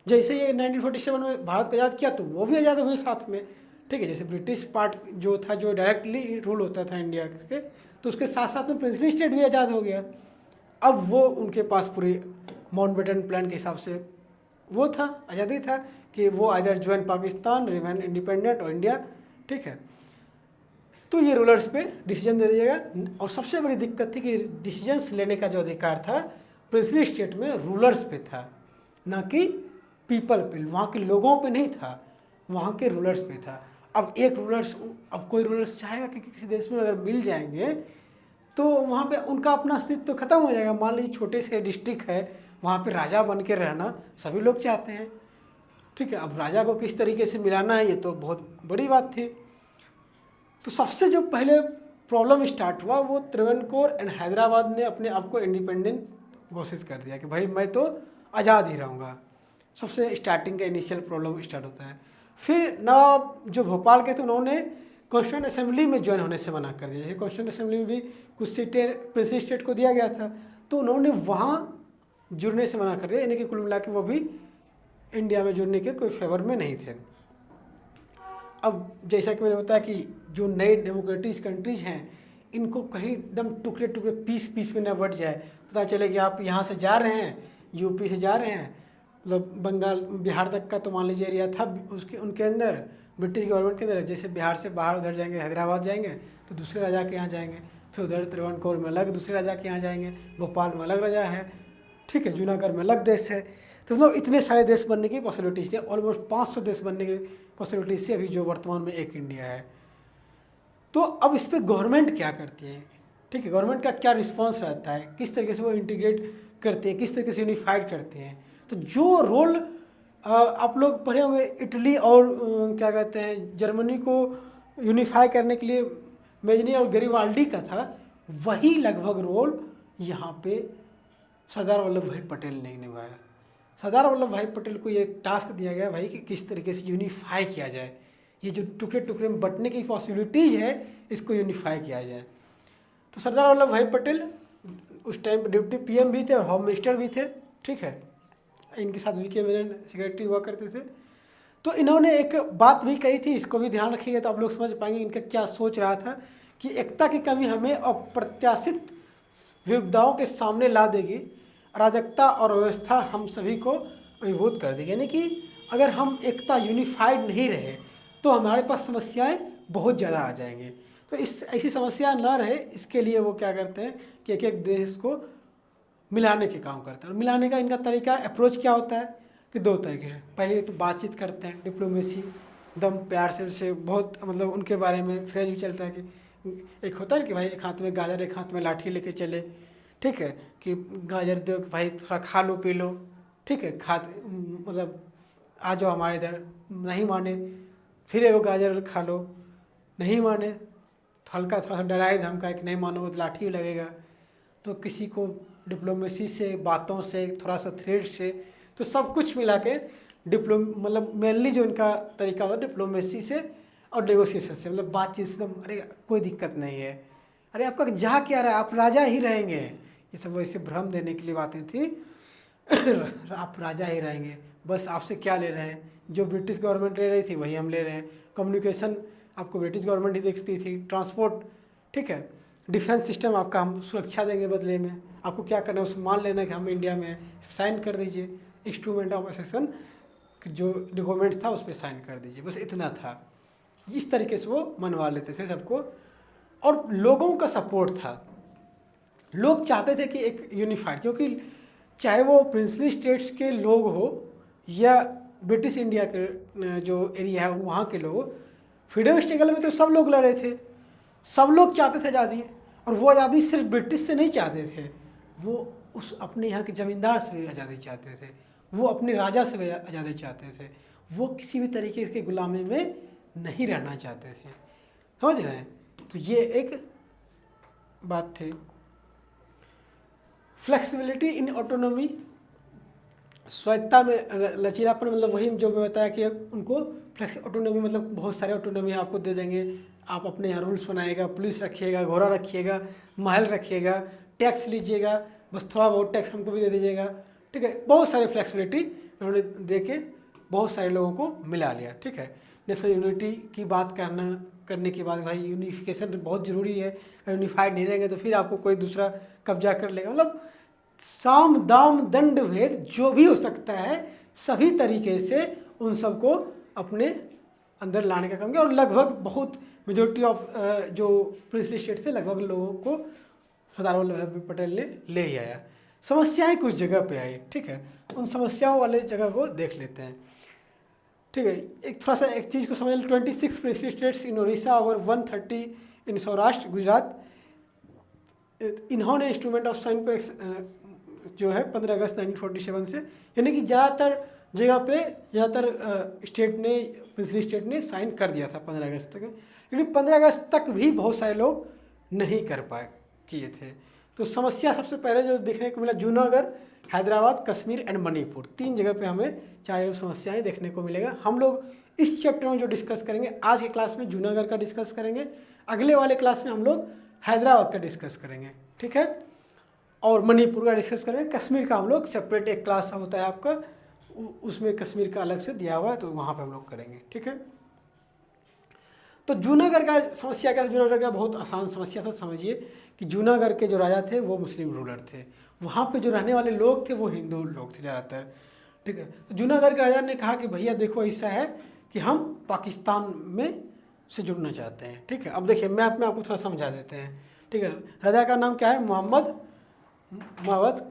जैसे ये 1947 में भारत को आज़ाद किया तो वो भी आज़ाद हुए साथ में, ठीक है। जैसे ब्रिटिश पार्ट जो था, जो डायरेक्टली रूल होता था इंडिया के, तो उसके साथ साथ में प्रिंसली स्टेट भी आज़ाद हो गया। अब वो उनके पास पूरी माउंटबेटन प्लान के हिसाब से वो था, आज़ादी था कि वो either join Pakistan, remain independent और इंडिया, ठीक है। तो ये रूलर्स पे डिसीजन दे दिएगा। और सबसे बड़ी दिक्कत थी कि डिसीजंस लेने का जो अधिकार था प्रिंसली स्टेट में रूलर्स पे था, ना कि पीपल पे, वहाँ के लोगों पे नहीं था, वहाँ के रूलर्स पे था। अब एक रूलर्स, अब कोई रूलर्स चाहेगा कि किसी देश में अगर मिल जाएंगे तो वहाँ पे उनका अपना अस्तित्व तो खत्म हो जाएगा। मान लीजिए छोटे से डिस्ट्रिक्ट है, वहाँ पे राजा बन के रहना सभी लोग चाहते हैं, ठीक है। अब राजा को किस तरीके से मिलाना है, ये तो बहुत बड़ी बात थी। तो सबसे जो पहले प्रॉब्लम स्टार्ट हुआ वो त्रिवेंकोर एंड हैदराबाद ने अपने आप को इंडिपेंडेंट घोषित कर दिया कि भाई मैं तो आज़ाद ही रहूँगा। सबसे स्टार्टिंग का इनिशियल प्रॉब्लम स्टार्ट होता है। फिर नवाब जो भोपाल के थे उन्होंने कॉन्स्टिट्यूंट असेंबली में ज्वाइन होने से मना कर दिया। जैसे कॉन्स्टिट्यूंट असेंबली में भी कुछ सीटें प्रिंसली स्टेट को दिया गया था, तो उन्होंने वहाँ जुड़ने से मना कर दिया, यानी कि कुल मिला के वो भी इंडिया में जुड़ने के कोई फेवर में नहीं थे। अब जैसा कि मैंने बताया कि जो नए डेमोक्रेटिक कंट्रीज हैं इनको कहीं एकदम टुकड़े टुकड़े पीस में न बट जाए, पता चले कि आप यहाँ से जा रहे हैं, यूपी से जा रहे हैं, मतलब बंगाल बिहार तक का तो मान लीजिए एरिया था उसके उनके अंदर, ब्रिटिश गवर्नमेंट के अंदर। जैसे बिहार से बाहर उधर जाएंगे, हैदराबाद जाएंगे तो दूसरे राजा के यहाँ जाएंगे, फिर उधर त्रिवेंकोर में अलग दूसरे राजा के यहाँ जाएंगे, भोपाल में अलग राजा है, ठीक है, जूनागढ़ में अलग देश है। तो मतलब इतने सारे देश बनने की पॉसिबिलिटीज है, ऑलमोस्ट 500 देश बनने की पॉसिबिलिटीज से अभी जो वर्तमान में एक इंडिया है। तो अब इस पर गवर्नमेंट क्या करती है, ठीक है, गवर्नमेंट का क्या रिस्पॉन्स रहता है, किस तरीके से वो इंटीग्रेट करते हैं, किस तरीके से यूनिफाइड करते हैं। तो जो रोल आप लोग पढ़े होंगे इटली और क्या कहते हैं जर्मनी को यूनिफाई करने के लिए मेजनी और गरिबाल्डी का था, वही लगभग रोल यहाँ पे सरदार वल्लभ भाई पटेल ने निभाया। सरदार वल्लभ भाई पटेल को ये टास्क दिया गया भाई कि किस तरीके से यूनिफाई किया जाए, ये जो टुकड़े टुकड़े में बंटने की पॉसिबिलिटीज़ है इसको यूनिफाई किया जाए। तो सरदार वल्लभ भाई पटेल उस टाइम पर डिप्टी पीएम भी थे और होम मिनिस्टर भी थे, ठीक है, इनके साथ वीके मेनन सेक्रेटरी हुआ करते थे। तो इन्होंने एक बात भी कही थी, इसको भी ध्यान रखिएगा तो आप लोग समझ पाएंगे इनका क्या सोच रहा था, कि एकता की कमी हमें अप्रत्याशित विविधताओं के सामने ला देगी, अराजकता और व्यवस्था हम सभी को अभिभूत कर देगी। यानी कि अगर हम एकता यूनिफाइड नहीं रहे तो हमारे पास समस्याएं बहुत ज़्यादा आ जाएंगे। तो इस ऐसी समस्या ना रहे इसके लिए वो क्या करते हैं कि एक एक देश को मिलाने के काम करते हैं। और मिलाने का इनका तरीका अप्रोच क्या होता है कि दो तरीके से, पहले तो बातचीत करते हैं, डिप्लोमेसी, दम प्यार से बहुत, मतलब उनके बारे में फ्रेज भी चलता है कि एक होता है कि भाई एक हाथ में गाजर एक हाथ में लाठी लेके चले, ठीक है, कि गाजर दो कि भाई थोड़ा खा लो पी लो, ठीक है, मतलब आ जाओ हमारे इधर, नहीं माने फिर एगो गाजर खा लो, नहीं माने तो हल्का थोड़ा सा डराए धमकाए कि नहीं मानोगे तो लाठी लगेगा। तो किसी को डिप्लोमेसी से, बातों से, थोड़ा सा थ्रेड से तो सब कुछ मिला के मतलब मेनली जो इनका तरीका होता है डिप्लोमेसी से और नेगोशिएशन से, मतलब बातचीत से एकदम, अरे कोई दिक्कत नहीं है, अरे आपका जा क्या रहा है, आप राजा ही रहेंगे, ये सब वैसे भ्रम देने के लिए बातें थी। आप राजा ही रहेंगे, बस आपसे क्या ले रहे हैं, जो ब्रिटिश गवर्नमेंट ले रही थी वही हम ले रहे हैं। कम्युनिकेशन आपको ब्रिटिश गवर्नमेंट ही देखती थी, ट्रांसपोर्ट, ठीक है, डिफेंस सिस्टम आपका हम सुरक्षा देंगे बदले में, आपको क्या करना है उस मान लेना कि हम इंडिया में साइन कर दीजिए, इंस्ट्रूमेंट ऑफ एसेसन जो डॉक्यूमेंट था उस पर साइन कर दीजिए, बस इतना था। इस तरीके से वो मनवा लेते थे सबको, और लोगों का सपोर्ट था। लोग चाहते थे कि एक यूनिफाइड, क्योंकि चाहे वो प्रिंसली स्टेट्स के लोग हो या ब्रिटिश इंडिया के जो एरिया है वहाँ के लोग, फ्रीडम स्ट्रगल में तो सब लोग लड़े थे, सब लोग चाहते थे आज़ादी, और वो आज़ादी सिर्फ ब्रिटिश से नहीं चाहते थे, वो उस अपने यहाँ के ज़मींदार से भी आज़ादी चाहते थे, वो अपने राजा से भी आज़ादी चाहते थे, वो किसी भी तरीके के गुलामी में नहीं रहना चाहते थे, समझ रहे हैं। तो ये एक बात थी। फ्लेक्सिबिलिटी इन ऑटोनॉमी, स्वायत्ता में लचीलापन, मतलब वही जो मैं बताया कि उनको फ्लेक्स ऑटोनॉमी मतलब बहुत सारे ऑटोनॉमी आपको दे देंगे, आप अपने यहाँ रूल्स बनाइएगा, पुलिस रखिएगा, घोड़ा रखिएगा, महल रखिएगा, टैक्स लीजिएगा, बस थोड़ा बहुत टैक्स हमको भी दे दीजिएगा, ठीक है। बहुत सारी फ्लेक्सिबिलिटी उन्होंने दे के बहुत सारे लोगों को मिला लिया, ठीक है। नेशनल यूनिटी की बात करने के बाद भाई यूनिफिकेशन बहुत ज़रूरी है, यूनिफाइड नहीं रहेंगे तो फिर आपको कोई दूसरा कब्जा कर लेगा, मतलब साम दाम दंड भेद जो भी हो सकता है सभी तरीके से उन सबको अपने अंदर लाने का काम किया, और लगभग बहुत मेजोरिटी ऑफ जो प्रिंसली स्टेट से लगभग लोगों को सरदार वल्लभ भाई पटेल ने ले ही आया। समस्याएं कुछ जगह पे आई, ठीक है, उन समस्याओं वाले जगह को देख लेते हैं, ठीक है। एक थोड़ा सा एक चीज़ को समझ लें, 26 प्रिंसली स्टेट्स इन उड़ीसा और 130 इन सौराष्ट्र गुजरात, इन्होंने इंस्ट्रूमेंट ऑफ साइन पे जो है 15 अगस्त 1947 से, यानी कि ज़्यादातर जगह पे ज़्यादातर स्टेट ने, पिछली स्टेट ने साइन कर दिया था 15 अगस्त तक, लेकिन 15 अगस्त तक भी बहुत सारे लोग नहीं कर पाए किए थे। तो समस्या सबसे पहले जो देखने को मिला, जूनागढ़, हैदराबाद, कश्मीर एंड मणिपुर, 3 जगह पे हमें चार समस्याएं देखने को मिलेगा। हम लोग इस चैप्टर में जो डिस्कस करेंगे, आज के क्लास में जूनागढ़ का डिस्कस करेंगे, अगले वाले क्लास में हम लोग हैदराबाद का डिस्कस करेंगे, ठीक है, और मणिपुर का डिस्कस करेंगे। कश्मीर का हम लोग सेपरेट एक क्लास होता है आपका, उसमें कश्मीर का अलग से दिया हुआ है, तो वहाँ पे हम लोग करेंगे, ठीक है। तो जूनागढ़ का समस्या क्या था? जूनागढ़ का बहुत आसान समस्या था। समझिए कि जूनागढ़ के जो राजा थे वो मुस्लिम रूलर थे, वहाँ पे जो रहने वाले लोग थे वो हिंदू लोग थे ज़्यादातर, ठीक है। तो जूनागढ़ के राजा ने कहा कि भैया देखो ऐसा है कि हम पाकिस्तान में से जुड़ना चाहते हैं, ठीक है। अब देखिए मैप में आपको थोड़ा समझा देते हैं, ठीक है। राजा का नाम क्या है? मोहम्मद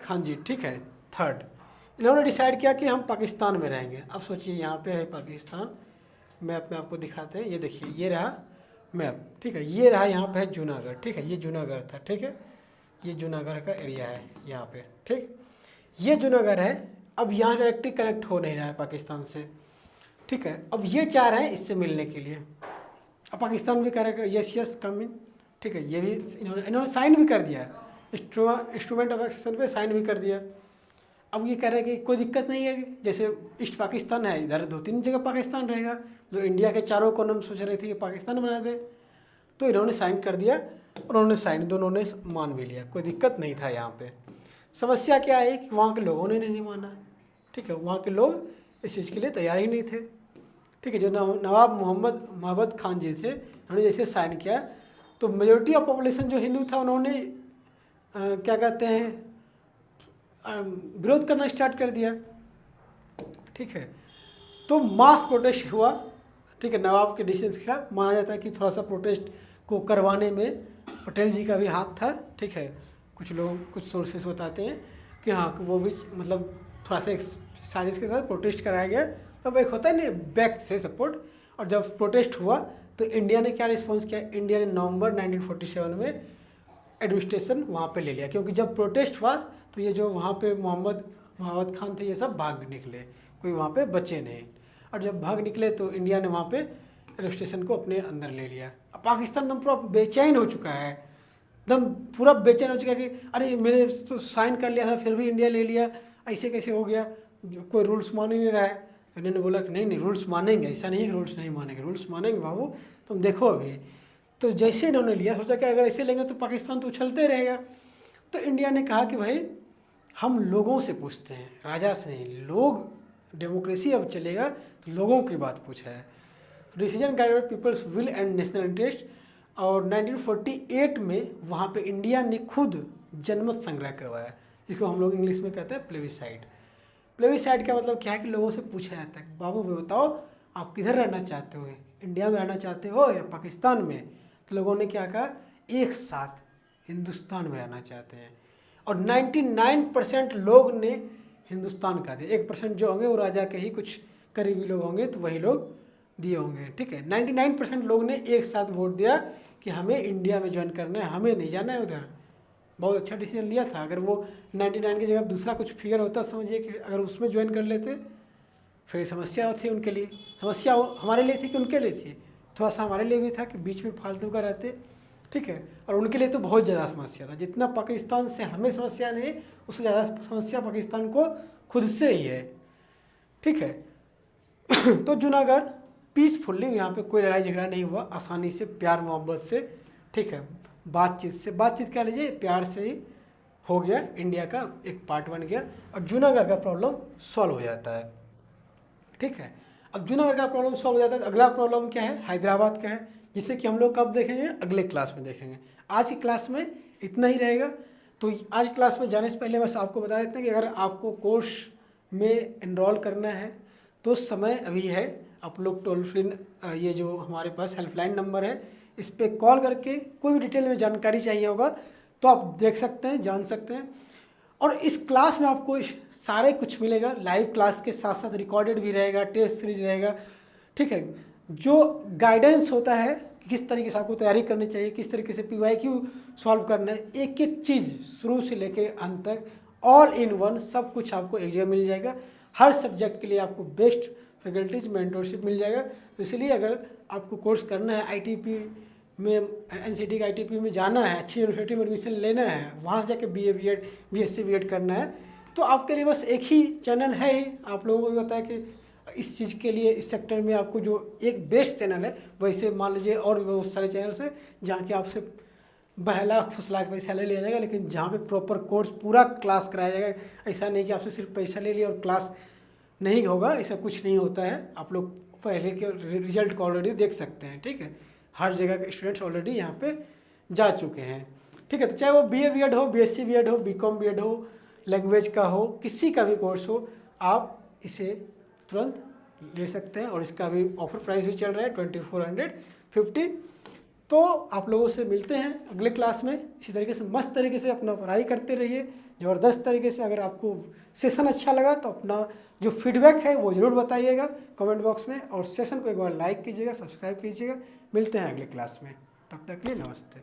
खान जी, ठीक है, 3rd। इन्होंने डिसाइड किया कि हम पाकिस्तान में रहेंगे। अब सोचिए यहाँ पे है पाकिस्तान, मैप में आपको दिखाते हैं, ये देखिए ये रहा मैप, ठीक है, ये रहा यहाँ पे है जूनागढ़, ठीक है, ये जूनागढ़ था, ठीक है, ये जूनागढ़ का एरिया है यहाँ पे, ठीक, ये जूनागढ़ है। अब यहाँ डायरेक्टली कनेक्ट हो नहीं रहा है पाकिस्तान से, ठीक है। अब ये चाह रहे हैं इससे मिलने के लिए, अब पाकिस्तान भी कह रहा है यस यस कम इन, ठीक है, ये भी इन्होंने साइन भी कर दिया, इंस्ट्रूमेंट ऑफ एक्सेशन पे साइन भी कर दिया। अब ये कह रहे हैं कि कोई दिक्कत नहीं है, जैसे ईस्ट पाकिस्तान है, इधर 2-3 जगह पाकिस्तान रहेगा, जो इंडिया के चारों कोनों में सोच रहे थे कि पाकिस्तान बना दे, तो इन्होंने साइन कर दिया और उन्होंने साइन, दोनों ने मान भी लिया, कोई दिक्कत नहीं था यहाँ पे। समस्या क्या है कि वहाँ के लोगों ने नहीं माना, ठीक है, वहाँ के लोग इस चीज़ के लिए तैयार ही नहीं थे, ठीक है। जो नवाब मोहम्मद खान जी थे, उन्होंने जैसे साइन किया तो मेजोरिटी ऑफ पॉपुलेशन जो हिंदू था उन्होंने क्या कहते हैं विरोध करना स्टार्ट कर दिया, ठीक है। तो मास प्रोटेस्ट हुआ, ठीक है, नवाब के डिसीजन के खिलाफ। माना जाता है कि थोड़ा सा प्रोटेस्ट को करवाने में पटेल जी का भी हाथ था, ठीक है। कुछ लोग, कुछ सोर्सेस बताते हैं कि हाँ वो भी मतलब थोड़ा सा एक साजिश के साथ प्रोटेस्ट कराया गया। तब एक होता है ना बैक से सपोर्ट, और जब प्रोटेस्ट हुआ तो इंडिया ने क्या रिस्पॉन्स किया? इंडिया ने नवंबर 1947 में एडमिनिस्ट्रेशन वहाँ पे ले लिया, क्योंकि जब प्रोटेस्ट हुआ तो ये जो वहाँ पे मोहम्मद खान थे ये सब भाग निकले, कोई वहाँ पे बचे नहीं, और जब भाग निकले तो इंडिया ने वहाँ पे एडमिनिस्ट्रेशन को अपने अंदर ले लिया। अब पाकिस्तान एकदम पूरा बेचैन हो चुका है, एकदम पूरा बेचैन हो चुका है कि अरे मैंने तो साइन कर लिया था फिर भी इंडिया ले लिया, ऐसे कैसे हो गया। जो कोई रूल्स मान ही नहीं रहा है। तो इन्होंने बोला कि नहीं नहीं रूल्स मानेंगे, ऐसा नहीं है कि रूल्स नहीं मानेंगे, रूल्स मानेंगे बाबू, तुम देखो अभी। तो जैसे इन्होंने लिया, सोचा कि अगर ऐसे लेंगे तो पाकिस्तान तो उछलते रहेगा। तो इंडिया ने कहा कि भाई हम लोगों से पूछते हैं, राजा से नहीं, लोग, डेमोक्रेसी अब चलेगा तो लोगों की बात पूछा है। Decision guided peoples will and national interest. और 1948 में वहाँ पे इंडिया ने खुद जनमत संग्रह करवाया, जिसको हम लोग इंग्लिश में कहते हैं प्लेबिसाइड। प्लेबिसाइड का मतलब क्या है कि लोगों से पूछा जाता है, बाबू बताओ आप किधर रहना चाहते हो, इंडिया में रहना चाहते हो या पाकिस्तान में। तो लोगों ने क्या कहा, एक साथ हिंदुस्तान में रहना चाहते हैं। और 99% लोग ने हिंदुस्तान का दिया, 1% जो होंगे वो राजा के ही कुछ करीबी लोग होंगे तो वही लोग दिए होंगे, ठीक है। 99% लोग ने एक साथ वोट दिया कि हमें इंडिया में ज्वाइन करना है, हमें नहीं जाना है उधर। बहुत अच्छा डिसीजन लिया था। अगर वो 99 की जगह दूसरा कुछ फिगर होता, समझिए कि अगर उसमें ज्वाइन कर लेते फिर समस्या थी उनके लिए। समस्या हमारे लिए थी कि उनके लिए थी, थोड़ा सा हमारे लिए भी था कि बीच में फालतू का रहते, ठीक है। और उनके लिए तो बहुत ज़्यादा समस्या था, जितना पाकिस्तान से हमें समस्या नहीं, उससे ज़्यादा समस्या पाकिस्तान को खुद से ही है, ठीक है। तो जूनागढ़ पीसफुल्ली, यहाँ पे कोई लड़ाई झगड़ा नहीं हुआ, आसानी से, प्यार मोहब्बत से, ठीक है, बातचीत से, बातचीत कह लीजिए, प्यार से ही हो गया, इंडिया का एक पार्ट बन गया और जूनागढ़ का प्रॉब्लम सॉल्व हो जाता है, ठीक है। अब जूनागढ़ का प्रॉब्लम सॉल्व हो जाता है तो अगला प्रॉब्लम क्या है, हैदराबाद का है, जिसे कि हम लोग कब देखेंगे, अगले क्लास में देखेंगे। आज की क्लास में इतना ही रहेगा। तो आज की क्लास में जाने से पहले बस आपको बता देते हैं कि अगर आपको कोर्स में इनरोल करना है तो समय अभी है। आप लोग टोल फ्री, ये जो हमारे पास हेल्पलाइन नंबर है, इस पर कॉल करके कोई भी डिटेल में जानकारी चाहिए होगा तो आप देख सकते हैं, जान सकते हैं। और इस क्लास में आपको सारे कुछ मिलेगा, लाइव क्लास के साथ साथ रिकॉर्डेड भी रहेगा, टेस्ट सीरीज रहेगा, ठीक है। जो गाइडेंस होता है कि किस तरीके से आपको तैयारी करनी चाहिए, किस तरीके से PYQ सॉल्व करना है, एक एक चीज़ शुरू से लेकर अंत तक ऑल इन वन सब कुछ आपको एक जगह मिल जाएगा। हर सब्जेक्ट के लिए आपको बेस्ट फैकल्टीज, मेंटरशिप मिल जाएगा। तो इसलिए अगर आपको कोर्स करना है, ITP में, NCT का ITP में जाना है, अच्छी यूनिवर्सिटी में एडमिशन लेना है, वहाँ से जाके BA BEd BSc BEd करना है, तो आपके लिए बस एक ही चैनल है ही। आप लोगों को भी पता है कि इस चीज़ के लिए, इस सेक्टर में आपको जो एक बेस्ट चैनल है, वैसे मान लीजिए और भी बहुत सारे चैनल्स हैं जहाँ के आपसे बहला फुसला के पैसा ले लिया जाएगा, लेकिन जहाँ पे प्रॉपर कोर्स पूरा क्लास कराया जाएगा। ऐसा नहीं कि आपसे सिर्फ पैसा ले लिया और क्लास नहीं होगा, ऐसा कुछ नहीं होता है। आप लोग पहले के रिजल्ट को ऑलरेडी देख सकते हैं, ठीक है। हर जगह के स्टूडेंट्स ऑलरेडी यहाँ पे जा चुके हैं, ठीक है। तो चाहे वो BA BEd हो, BSc BEd हो, BCom BEd हो, लैंग्वेज का हो, किसी का भी कोर्स हो, आप इसे तुरंत ले सकते हैं। और इसका भी ऑफर प्राइस भी चल रहा है 2450। तो आप लोगों से मिलते हैं अगले क्लास में। इसी तरीके से मस्त तरीके से अपना पढ़ाई करते रहिए, ज़बरदस्त तरीके से। अगर आपको सेशन अच्छा लगा तो अपना जो फीडबैक है वो ज़रूर बताइएगा कमेंट बॉक्स में, और सेशन को एक बार लाइक कीजिएगा, सब्सक्राइब कीजिएगा। मिलते हैं अगले क्लास में, तब तक के लिए नमस्ते।